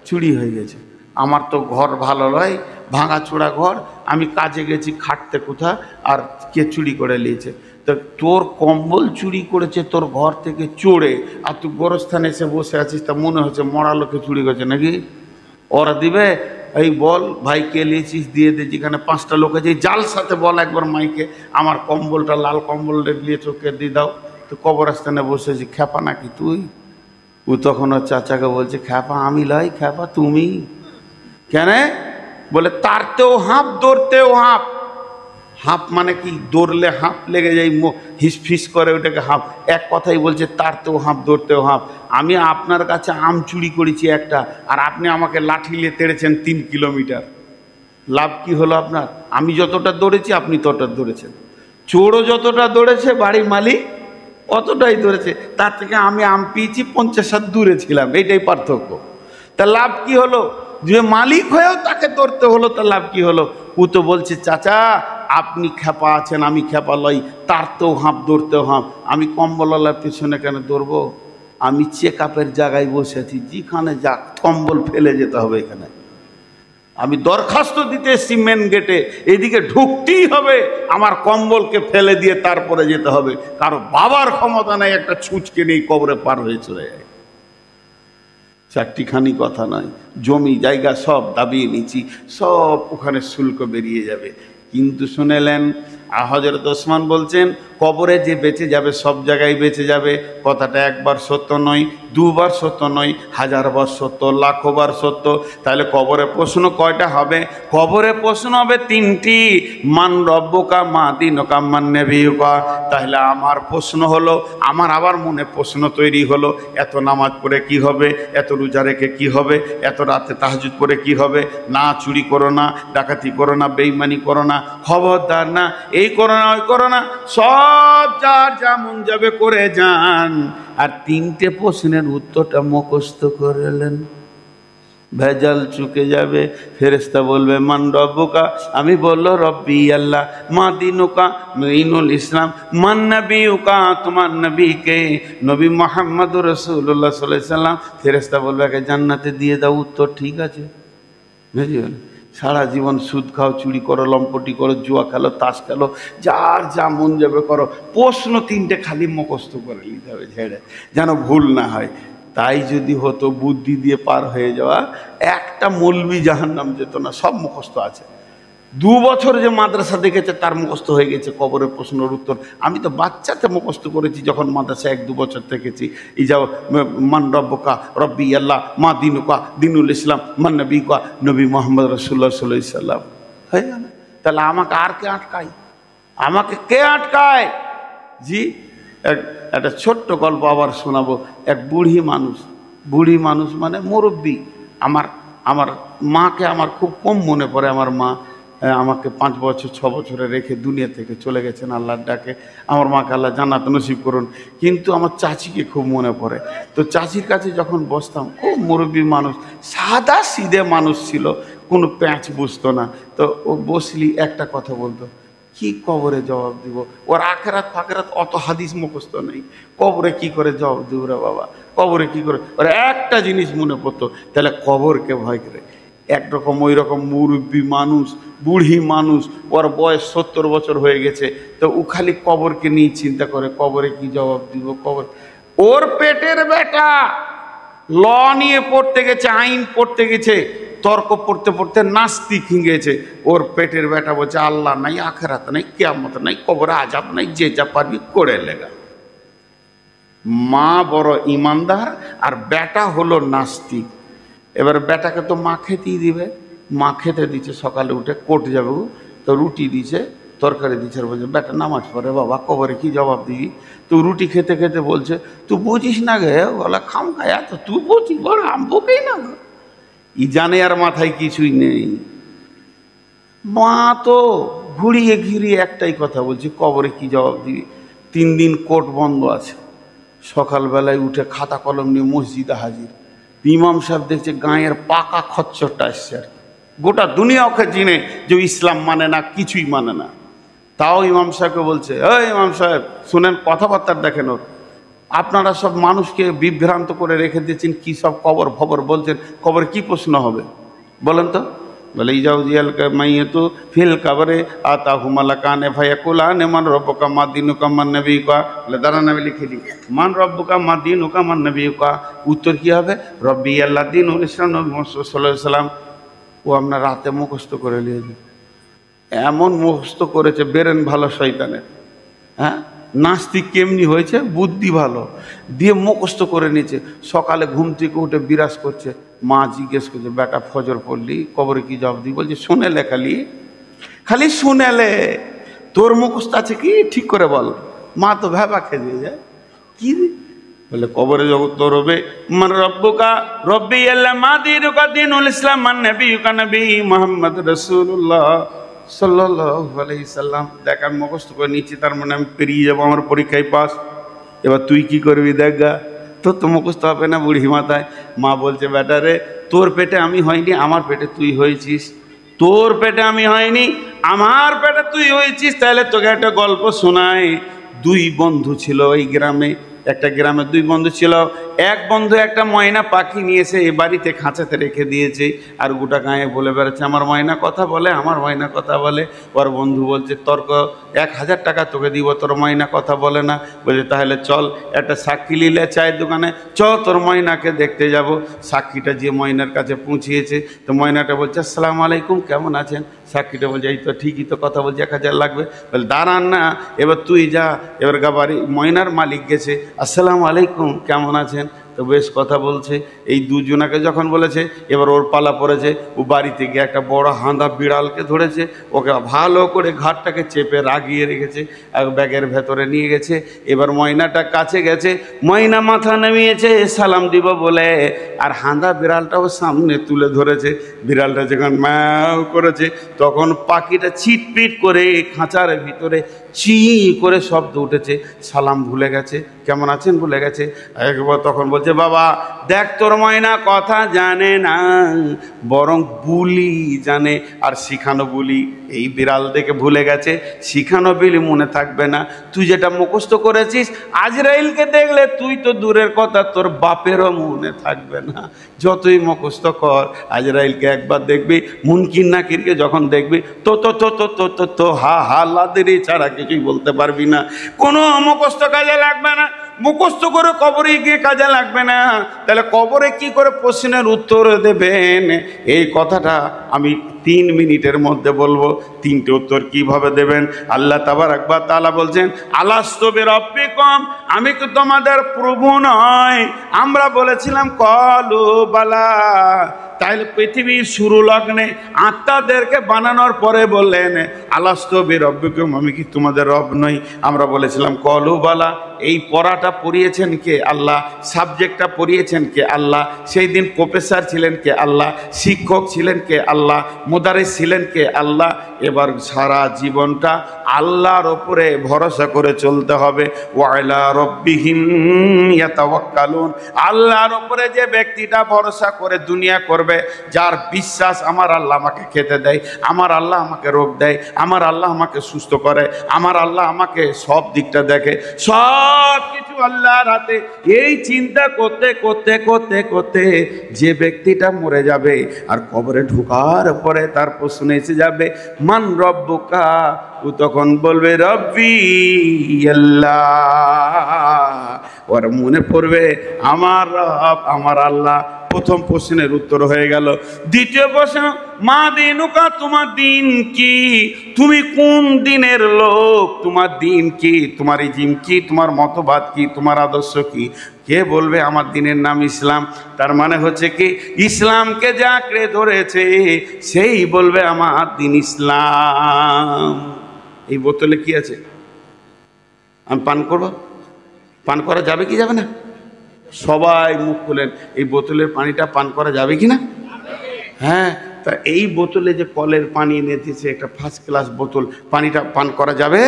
চুরি হয়ে গেছে। আমার তো ঘর ভালো নয়, ভাঙাচোড়া ঘর, আমি কাজে গেছি খাটতে কোথা, আর কে চুরি করে নিয়েছে। তো তোর কম্বল চুরি করেছে তোর ঘর থেকে চোরে, আর তুই গোরস্থানে এসে বসে আছিস, তা মনে হচ্ছে মরা লোকে চুরি করেছে নাকি? ওরা দিবে? এই বল ভাই কে নিয়েছিস, দিয়ে দে। যেখানে 5টা লোক আছে জাল সাথে বল একবার মাইকে, আমার কম্বলটা লাল কম্বলটা দিয়ে চোখে দিয়ে দাও। তো কবরস্থানে বসেছি, খ্যাপা নাকি তুই? ও তখন ওর চাচাকে বলছে খ্যাপা আমি লয়, খ্যাপা তুমি। কেন? বলে তারতেও হাঁপ দৌড়তেও হাঁপ। হাঁপ মানে কি? দৌড়লে হাঁপ লেগে যায়, হিস ফিস করে, ওটাকে হাঁপ। এক কথাই বলছে তারতেও হাঁপ দৌড়তেও হাঁপ। আমি আপনার কাছে আম চুরি করেছি একটা, আর আপনি আমাকে লাঠি নিয়ে তেড়েছেন 3 কিলোমিটার। লাভ কি হলো আপনার? আমি যতটা দৌড়েছি আপনি ততটা দৌড়েছেন, চোরও যতটা দৌড়েছে বাড়ির মালিক অতটাই দৌড়েছে। তার থেকে আমি আম পেয়েছি 50 হাত দূরে ছিলাম, এইটাই পার্থক্য। তা লাভ কি হলো? যে মালিক হয়েও তাকে ধরতে হলো, তা লাভ কি হলো? ও তো বলছে চাচা আপনি খ্যাপা আছেন, আমি খ্যাপা লই, তার তো হাঁপ দৌড়তেও হাঁপ। আমি কম্বলওয়ালার পিছনে কেন দৌড়বো? আমি চেক আপের জায়গায় বসে আছি, যেখানে যাক কম্বল ফেলে যেতে হবে। এখানে আমি দরখাস্ত দিতে এসছি মেন গেটে, এদিকে ঢুকতেই হবে, আমার কম্বলকে ফেলে দিয়ে তারপরে যেতে হবে। কারো বাবার ক্ষমতা নাই একটা ছুঁচকে নেই কবরে পার হয়ে চলে যায়। 4টিখানি কথা নয়, জমি জায়গা সব দাবিয়ে নিচ্ছি, সব ওখানে শুল্ক বেরিয়ে যাবে। কিন্তু শুনেলেন হযরত ওসমান বলছেন কবরে যে বেঁচে যাবে সব জায়গায় বেঁচে যাবে। কথাটা একবার সত্য নয়, 2বার সত্য নয়, 1000বার সত্য, লাখবার সত্য। তাহলে কবরে প্রশ্ন কয়টা হবে? কবরে প্রশ্ন হবে 3টি। মান রব্বুকা মা দীনুকা মান নবিয়ুকা। তাহলে আমার প্রশ্ন হলো, আমার আবার মনে প্রশ্ন তৈরি হলো, এত নামাজ পড়ে কি হবে, এত রোজা রেখে কি হবে, এত রাতে তাহাজ্জুদ পড়ে কি হবে, না চুরি করো না, ডাকাতি করো না, বেঈমানি করো না, খবরদার না, এই করো না ওই করো না, সব যার যেমন যাবে করে যান। আর 3টে প্রশ্নের উত্তরটা মুখস্থ করলেন, ভেজাল চুকে যাবে। ফেরেশতা বলবে মান রব্বুকা, আমি বললো রব্বি আল্লাহ। মা দীনুকা, দীনুল ইসলাম। মান নবিয়ুকা, তোমার নবীকে, নবী মুহাম্মদুর রাসূলুল্লাহ সাল্লাল্লাহু আলাইহি সাল্লাম। ফেরেশতা বলবে আগে জান্নাতে দিয়ে দাও। উত্তর ঠিক আছে, বুঝলেন? সারা জীবন সুদ খাও, চুরি করো, লম্পটি করো, জুয়া খেলো, তাস খেলো, যার যা মন যাবে করো, প্রশ্ন 3টে খালি মুখস্থ করে নিতে হবে ঝেড়ে, যেন ভুল না হয়। তাই যদি হতো বুদ্ধি দিয়ে পার হয়ে যাওয়া, একটা মৌলবি জাহান্নাম যেত না, সব মুখস্থ আছে। 2 বছর যে মাদ্রাসা দেখেছে তার মুখস্থ হয়ে গেছে কবরের প্রশ্নের উত্তর। আমি তো বাচ্চাতে মুখস্থ করেছি যখন মাদ্রাসা 1-2 বছর থেকেছি। এই যাও মান রব্বুকা রব্বি আল্লাহ, মা দীনুকা দীনুল ইসলাম, মান নবিয়ুকা নবী মুহাম্মদ রাসূলুল্লাহ সাল্লাল্লাহু আলাইহি সাল্লাম। হয়ে গেল। তাহলে আমাকে আর কে আটকায়? আমাকে কে আটকায়? জি, একটা ছোট্ট গল্প আবার শোনাবো। এক বুড়ি মানুষ মানে মুরব্বী। আমার মাকে আমার খুব কম মনে পড়ে। আমার মা আমাকে 5 বছর 6 বছরে রেখে দুনিয়া থেকে চলে গেছেন আল্লাহর ডাকে। আমার মাকে আল্লাহ জান্নাত নসিব করুন। কিন্তু আমার চাচিকে খুব মনে পড়ে। তো চাচির কাছে যখন বসতাম, খুব মুরব্বী মানুষ, সাদা সিধে মানুষ ছিল, কোনো প্যাঁচ বুঝতো না। তো ও বসলি একটা কথা বলতো, কি কবরে জবাব দিব? ওর আখেরাত ফাকেরাত অত হাদিস মুখস্থ নেই, কবরে কি করে জবাব দিব রে বাবা, কবরে কি করে? ওর একটা জিনিস মনে পড়তো, তাহলে কবরকে ভয় করে। একরকম ওই রকম মুরব্বী মানুষ, বুড়ি মানুষ, ওর বয়স 70 বছর হয়ে গেছে, তো ও খালি কবরকে নিয়ে চিন্তা করে, কবরে কি জবাব দিব। কবর, ওর পেটের বেটা ল নিয়ে পড়তে গেছে, আইন পড়তে গেছে, তর্ক পড়তে পড়তে নাস্তিক হয়ে গেছে। ওর পেটের বেটা বলছে আল্লাহ নাই, আখেরাত নাই, কিয়ামত নাই, কবরে আজাব নাই, যে যা পারবি করে লেগা। মা বড় ইমানদার আর বেটা হলো নাস্তিক। এবার বেটাকে তো মা খেতেই দিবে, মা খেতে দিচ্ছে, সকালে উঠে কোর্ট যাবে, তো রুটি দিছে, তরকারি দিচ্ছে, বলছে বেটা নামাজ পড়ে বাবা, কবরে কি জবাব দিবি। তো রুটি খেতে খেতে বলছে তুই বুঝিস না গে, বলা খাম খায়া তো তুই বুঝিস, বড় আমবকেই না। ই জানে আর মাথায় কিছুই নেই। মা তো ঘুরিয়ে ঘিরিয়ে একটাই কথা বলছে, কবরে কি জবাব দিবি। 3 দিন কোর্ট বন্ধ আছে, সকালবেলায় উঠে খাতা কলম নিয়ে মসজিদে হাজির। ইমাম সাহেব দেখছে গাঁয়ের পাকা খচ্চরটা আসছে, আর গোটা দুনিয়া ওকে চিনে যে ইসলাম মানে না, কিছুই মানে না। তাও ইমাম সাহেবকে বলছে, এই ইমাম সাহেব শুনেন, কথাবার্তা দেখেন ওর, আপনারা সব মানুষকে বিভ্রান্ত করে রেখে দিয়েছেন, কি সব কবর ফবর বলছেন, কবর কি প্রশ্ন হবে বলেন তো। বলে ইজাউ জিয়াল মাইয়াতু ফিল কবরে আতাহু মালাকানে ফায়াকুলানে মান রব্বুকা মা দীনুকা মান নবিয়ুকা। বলে দাঁড়ান আমি লিখে দিই, মান রব্বুকা মা দীনুকা মান নবিয়ুকা। উত্তর কি হবে? রব্বি আল্লাহ দীনুল ইসলাম, নবী মুহাম্মদ সাল্লাল্লাহু আলাইহি সাল্লাম। ও আপনার রাতে মুখস্থ করে নিয়েছে, এমন মুখস্থ করেছে বেরেন ভালো শয়তানের। হ্যাঁ, নাস্তিক কেমনি হয়েছে, বুদ্ধি ভালো, দিয়ে মুখস্থ করে নিয়েছে। সকালে ঘুম থেকে উঠে বিরাজ করছে, মা জিজ্ঞেস করছে বেটা ফজর পড়লি, কবরে কি জবাব দিই। বলছে শুনেলে, খালি শুনেলে, তোর মুখস্থ আছে কি ঠিক করে বল। মা তো ভেবা খেয়ে যায়, কি বলে কবরে জগৎ তোর হবে, মান রব্বুকা রব্বি আল্লাহ মা দীনুকা দীনুল ইসলাম মান নবিয়ুকা নবী মুহাম্মদ রাসূলুল্লাহ সাল্লাল্লাহু আলাইহি সাল্লাম। দেখ আমি মুখস্থ করে নিচ্ছি, তার মানে আমি পেরিয়ে যাবো, আমার পরীক্ষায় পাস। এবার তুই কি করবি দেখ গা, তোর তো মুখস্থ হবে না বুড়ি মাথায়। মা বলছে বেটা রে, তোর পেটে আমি হয়নি, আমার পেটে তুই হয়েছিস। তোর পেটে আমি হয়নি, আমার পেটে তুই হয়েছিস। তাহলে তোকে একটা গল্প শোনায়। 2 বন্ধু ছিল ওই গ্রামে, একটা গ্রামে 2 বন্ধু ছিল। এক বন্ধু একটা ময়না পাখি নিয়েছে, এ বাড়িতে খাঁচাতে রেখে দিয়েছে, আর গোটা গায়ে বলে বেড়াচ্ছে আমার ময়না কথা বলে, আমার ময়না কথা বলে। ওর বন্ধু বলছে তর্ক 1000 টাকা তোকে দিব, তোর ময়না কথা বলে না। বলছে তাহলে চল একটা সাক্ষী নিলে চায়ের দোকানে, চ তোর ময়নাকে দেখতে যাব। সাক্ষীটা যে ময়নার কাছে পৌঁছিয়েছে, তো ময়নাটা বলছে আসসালামু আলাইকুম, কেমন আছেন। সাক্ষীটা বলছে এই তো ঠিকই তো কথা বলছে, 1000 লাগবে। বলে দাঁড়ান না, এবার তুই যা। এবার বাড়ি ময়নার মালিক গেছে, আসসালামু আলাইকুম, কেমন আছেন। তো বেশ কথা বলছে। এই 2 জনাকে যখন বলেছে, এবার ওর পালা পড়েছে। ও বাড়িতে গিয়ে একটা বড় হাঁদা বিড়ালকে ধরেছে, ওকে ভালো করে ঘাটটাকে চেপে রাগিয়ে রেখেছে, ব্যাগের ভেতরে নিয়ে গেছে। এবার ময়নাটা কাছে গেছে, ময়না মাথা নামিয়েছে সালাম দিব বলে, আর হাঁদা বিড়ালটাও সামনে তুলে ধরেছে। বিড়ালটা যখন ম্যাও করেছে, তখন পাখিটা ছিটপিট করে খাঁচার ভিতরে চি করে শব্দ উঠেছে। সালাম ভুলে গেছে, কেমন আছেন ভুলে গেছে। একবার তখন বলছে বাবা দেখ তোর ময়না কথা জানে না, বরং বুলি জানে, আর শিখানো বুলি। এই বিড়াল দেখে ভুলে গেছে, শিখানো বিলি মনে থাকবে না। তুই যেটা মুখস্থ করেছিস, আজরাইলকে দেখলে তুই তো দূরের কথা, তোর বাপেরও মনে থাকবে না। যতই মুখস্থ কর, আজরাইলকে একবার দেখবি, মুনকির নাকিরকে যখন দেখবি, তো তো তো তো তো তো তো হা হা লাদেরি ছাড়া কিছুই বলতে পারবি না। কোনো মুখস্থ কাজে লাগবে না, মুখস্থ করে কবরে গিয়ে কাজে লাগবে না। তাহলে কবরে কি করে প্রশ্নের উত্তর দেবেন, এই কথাটা আমি 3 মিনিটের মধ্যে বলবো। 3টে উত্তর কিভাবে দেবেন। আল্লাহ তাবারাক ওয়া তাআলা বলছেন আলাস্তু বিরাব্বিকুম, আমি কি তোমাদের প্রভু নয়। আমরা বলেছিলাম কলু বালা। তাহলে পৃথিবীর শুরু লগ্নে আত্মাদেরকে বানানোর পরে বললেন আলাস্তু বিরাব্বিকুম, আমি কি তোমাদের রব নই। আমরা বলেছিলাম কলু বালা। এই পড়াটা পড়িয়েছেন কে? আল্লাহ। সাবজেক্টটা পড়িয়েছেন কে? আল্লাহ। সেই দিন প্রফেসর ছিলেন কে? আল্লাহ। শিক্ষক ছিলেন কে? আল্লাহ। মুদারিস ছিলেন কে? আল্লাহ। এবার সারা জীবনটা আল্লাহর ওপরে ভরসা করে চলতে হবে। ওয়ালা রব্বিহিম ইয়াতাওয়াক্কালুন, আল্লাহর ওপরে যে ব্যক্তিটা ভরসা করে দুনিয়া করবে, যার বিশ্বাস আমার আল্লাহ আমাকে খেতে দেয়, আমার আল্লাহ আমাকে রোগ দেয়, আমার আল্লাহ আমাকে সুস্থ করে, আমার আল্লাহ আমাকে সব দিকটা দেখে, সব কিছু আল্লাহর হাতে, এই চিন্তা করতে করতে করতে করতে যে ব্যক্তিটা মরে যাবে আর কবরে ঢোকার পরে তার প্রশ্ন এসে যাবে মান রব্বুকা, ও তখন বলবে রব্বি আল্লাহ। ওর মনে পড়বে আমার রব আমার আল্লাহ। প্রথম প্রশ্নের উত্তর হয়ে গেল। দ্বিতীয় প্রশ্ন, মা দিনুকা, তোমার দিন কি, তুমি কোন দিনের লোক, তোমার দিন কি, তোমার ইজিম কি, তোমার মতবাদ কি, তোমার আদর্শ কি? কে বলবে আমার দিনের নাম ইসলাম। তার মানে হচ্ছে কি, ইসলামকে যে আঁকড়ে ধরেছে সেই বলবে আমার দিন ইসলাম। এই বোতলে কি আছে, আমি পান করব? পান করা যাবে কি যাবে না? সবাই মুখ খুলেন, এই বোতলের পানিটা পান করা যাবে কি না? হ্যাঁ, তা এই বোতলে যে কলের পানি এনেছে, একটা ফার্স্ট ক্লাস বোতল, পানিটা পান করা যাবে?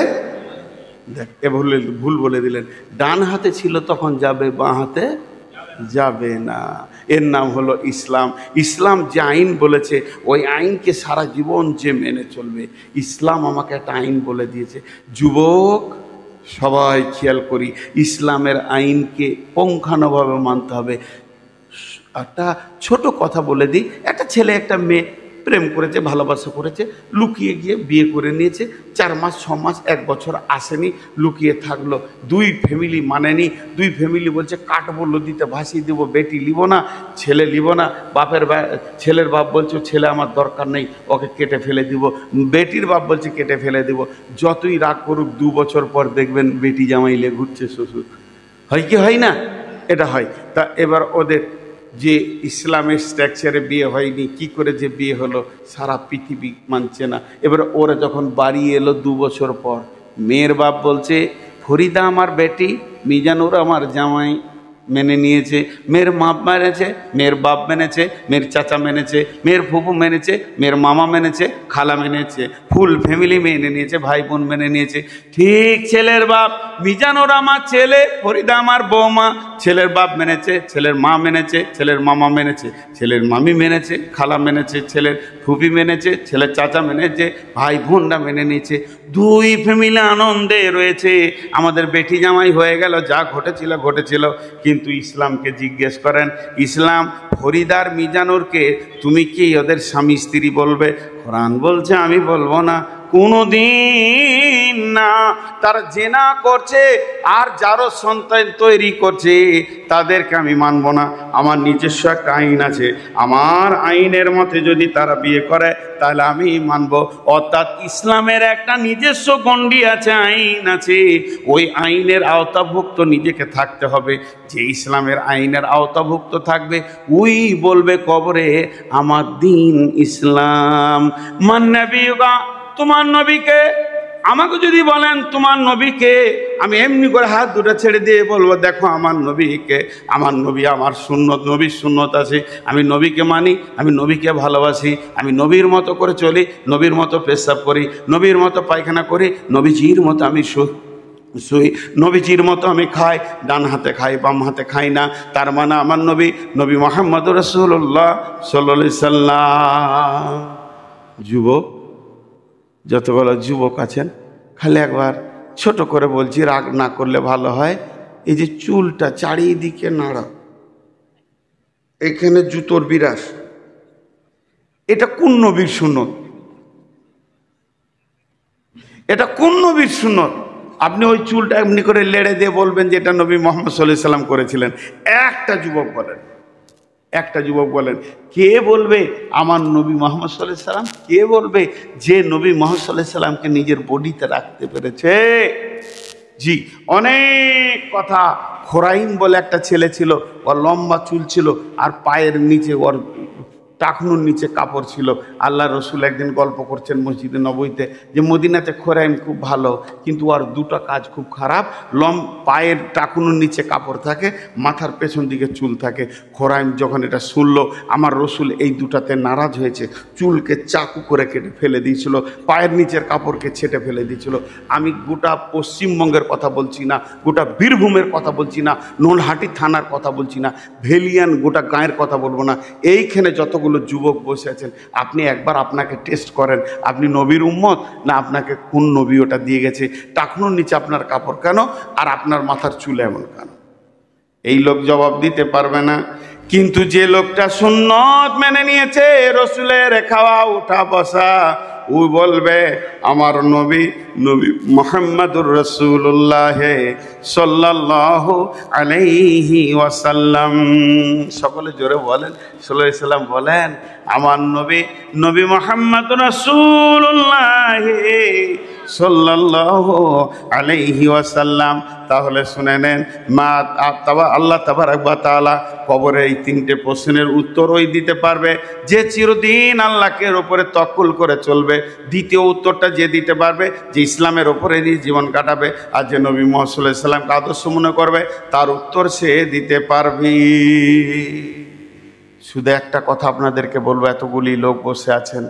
দেখ, এ ভুল বলে দিলেন। ডান হাতে ছিল তখন যাবে, বাঁ হাতে যাবে না। এর নাম হলো ইসলাম। ইসলাম যে আইন বলেছে ওই আইনকে সারা জীবন যে মেনে চলবে। ইসলাম আমাকে একটা আইন বলে দিয়েছে। যুবক সবাই খেয়াল করি, ইসলামের আইনকে পুঙ্খানুভাবে মানতে হবে। একটা ছোট কথা বলে দিই, একটা ছেলে একটা মেয়ে প্রেম করেছে, ভালোবাসা করেছে, লুকিয়ে গিয়ে বিয়ে করে নিয়েছে। 4 মাস 6 মাস 1 বছর আসেনি, লুকিয়ে থাকলো। 2 ফ্যামিলি মানেনি। 2 ফ্যামিলি বলছে কাটবো, নদীতে ভাসিয়ে দেবো, বেটি লিব না, ছেলে লিব না। ছেলের বাপ বলছে ছেলে আমার দরকার নেই, ওকে কেটে ফেলে দিব। বেটির বাপ বলছে কেটে ফেলে দিব। যতই রাগ করুক 2 বছর পর দেখবেন বেটি জামাইলে ঘুরছে শ্বশুর। হয় কি হয় না? এটা হয়। তা এবার ওদের যে ইসলামের স্ট্রাকচারে বিয়ে হয়নি, কি করে যে বিয়ে হলো সারা পৃথিবী মানছে না। এবার ওরা যখন বাড়ি এলো 2 বছর পর, মেয়ের বাপ বলছে ফরিদা আমার বেটি, মিজানুর আমার জামাই। মেনে নিয়েছে। মেয়ের মা মেনেছে, মেয়ের বাপ মেনেছে, মেয়ের চাচা মেনেছে, মেয়ের ফুফু মেনেছে, মেয়ের মামা মেনেছে, খালা মেনেছে, ফুল ফ্যামিলি মেনে নিয়েছে, ভাই বোন মেনে নিয়েছে। ঠিক ছেলের বাপ, মিজানুর আমার ছেলে, ফরিদা আমার বৌমা। ছেলের বাপ মেনেছে, ছেলের মা মেনেছে, ছেলের মামা মেনেছে, ছেলের মামি মেনেছে, খালা মেনেছে, ছেলের ফুফি মেনেছে, ছেলের চাচা মেনেছে, ভাই বোনরা মেনে নিয়েছে। 2 ফ্যামিলি আনন্দে রয়েছে, আমাদের বেটি জামাই হয়ে গেল, যা ঘটেছিল ঘটেছিল। কিন্তু ইসলামকে জিজ্ঞেস করেন, ইসলাম ফরিদার মিজানুরকে তুমি কি ওদের স্বামী স্ত্রী বলবে? কোরআন বলছে আমি বলবো না, কোনোদিন না। তারা জেনা করছে আর যারও সন্তান তৈরি করছে তাদেরকে আমি মানব না। আমার নিজস্ব একটা আইন আছে, আমার আইনের মতে যদি তারা বিয়ে করে তাহলে আমি মানব। অর্থাৎ ইসলামের একটা নিজস্ব গণ্ডি আছে, আইন আছে। ওই আইনের আওতাভুক্ত নিজেকে থাকতে হবে। যে ইসলামের আইনের আওতাভুক্ত থাকবে ওই বলবে কবরে আমার দিন ইসলাম। মান নবিয়্যুকা, তোমার নবীকে। আমাকে যদি বলেন তোমার নবীকে, আমি এমনি করে হাত দুটো ছেড়ে দিয়ে বলবো দেখো আমার নবীকে। আমার নবী, আমার সুন্নত, নবীর সুন্নত আছে, আমি নবীকে মানি, আমি নবীকে ভালোবাসি, আমি নবীর মতো করে চলি, নবীর মতো পেশাব করি, নবীর মতো পায়খানা করি, নবীজির মতো আমি শুই, নবীজির মতো আমি খাই। ডান হাতে খাই, বাম হাতে খাই না। তার মানে আমার নবী, নবী মুহাম্মদ রাসূলুল্লাহ সাল্লাল্লাহু আলাইহি সাল্লাম। যুবক, যতগুলো যুবক আছেন, খালি একবার ছোট করে বলছি, রাগ না করলে ভালো হয়। এই যে চুলটা চারিদিকে নাড়া, এখানে জুতোর বিরাস, এটা কোন নবীর সুন্নত? এটা কোন নবীর সুন্নত? আপনি ওই চুলটা এমনি করে লেড়ে দিয়ে বলবেন যে এটা নবী মুহাম্মদ সাল্লাল্লাহু আলাইহি সাল্লাম করেছিলেন। একটা যুবক বলেন, একটা যুবক বলেন, কে বলবে আমার নবী মুহাম্মদ সাল্লাল্লাহু আলাইহি সাল্লাম? কে বলবে যে নবী মুহাম্মদ সাল্লাল্লাহু আলাইহি সাল্লামকে নিজের বডিতে রাখতে পেরেছে? জি, অনেক কথা। খোরাইন বলে একটা ছেলে ছিল, ওর লম্বা চুল ছিল আর পায়ের নিচে ওর টাকনুর নিচে কাপড় ছিল। আল্লাহ রসুল একদিন গল্প করছেন মসজিদে নববীতে যে মদিনাতে খোরাইম খুব ভালো, কিন্তু আর দুটো কাজ খুব খারাপ। পায়ের টাকনুর নিচে কাপড় থাকে, মাথার পেছন দিকে চুল থাকে। খোরাইম যখন এটা শুনলো, আমার রসুল এই দুটাতে নারাজ হয়েছে, চুলকে চাকু করে কেটে ফেলে দিয়েছিল, পায়ের নিচের কাপড়কে ছেটে ফেলে দিয়েছিল। আমি গোটা পশ্চিমবঙ্গের কথা বলছি না, গোটা বীরভূমের কথা বলছি না, নোলহাটি থানার কথা বলছি না, ভেলিয়ান গোটা গাঁয়ের কথা বলবো না। এইখানে যতগুলো যুবক বসে আছেন, আপনি একবার আপনাকে টেস্ট করেন, আপনি নবীর উম্মত না আপনাকে কোন নবী ওটা দিয়ে গেছে? টাকনুর নিচে আপনার কাপড় কেন, আর আপনার মাথার চুল এমন কেন? এই লোক জবাব দিতে পারবে না। কিন্তু যে লোকটা সুন্নত মেনে নিয়েছে, রসুলের খাওয়া উঠা বসা, ও বলবে আমার নবী মুহাম্মাদুর রাসূলুল্লাহ সাল্লাল্লাহু আলাইহি ওয়াসাল্লাম। সকলে জোরে বলেন সাল্লাল্লাহু আলাইহি সাল্লাম বলেন, আমার নবী মুহাম্মাদুর রাসূলুল্লাহ সাল্লাল্লাহু আলাইহি ওয়াসাল্লাম। তাহলে শুনে নেন, আল্লাহ তাবারক ওয়া তাআলা কবরে এই তিনটে প্রশ্নের উত্তরই দিতে পারবে যে চিরদিন আল্লাহকে উপরে তওয়াক্কুল করে চলবে। দ্বিতীয় উত্তরটা যে দিতে পারবে, যে ইসলামের ওপরে দিয়ে জীবন কাটাবে, আর যে নবী মুহাম্মদ সাল্লাল্লাহু আলাইহি সাল্লামকে আদর্শ মনে করবে, তার উত্তর সে দিতে পারবে। শুধু একটা কথা আপনাদেরকে বলবো, এতগুলি লোক বসে আছেন,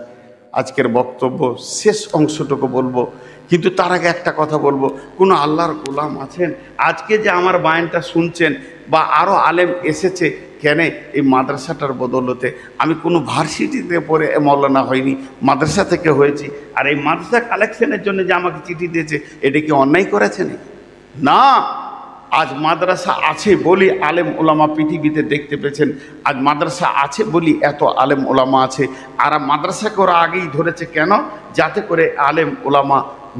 আজকের বক্তব্য শেষ অংশটুকু বলবো, কিন্তু তার আগে একটা কথা বলবো, কোনো আল্লাহর গোলাম আছেন আজকে যে আমার বায়ানটা শুনছেন, বা আরও আলেম এসেছে কেন? এই মাদ্রাসাটার বদৌলতে। আমি কোনো ভার্সিটিতে পড়ে মৌলানা হয়নি, মাদ্রাসা থেকে হয়েছি। আর এই মাদ্রাসা কালেকশনের জন্য যে আমাকে চিঠি দিয়েছে, এটা কি অন্যায় করেছে না? আজ মাদ্রাসা আছে বলি আলেম ওলামা পৃথিবীতে দেখতে পেয়েছেন। আজ মাদ্রাসা আছে বলি এত আলেম ওলামা আছে। আর মাদ্রাসাকে ওরা আগেই ধরেছে কেন? যাতে করে আলেম ওলামা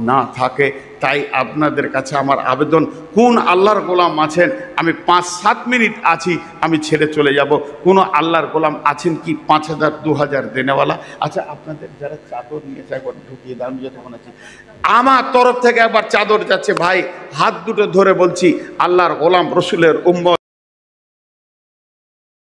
না থাকে। তাই আপনাদের কাছে আমার আবেদন, কোন আল্লাহর গোলাম আছেন? আমি 5-7 মিনিট আছি, আমি ছেড়ে চলে যাব। কোনো আল্লাহর গোলাম আছেন কি 5,000 2,000 দেনেওয়ালা? আচ্ছা, আপনাদের যারা চাদর নিয়েছে একবার ঢুকিয়ে দাম যতক্ষণ আছে, আমার তরফ থেকে একবার চাদর যাচ্ছে ভাই, হাত দুটো ধরে বলছি, আল্লাহর গোলাম রসুলের উম্মত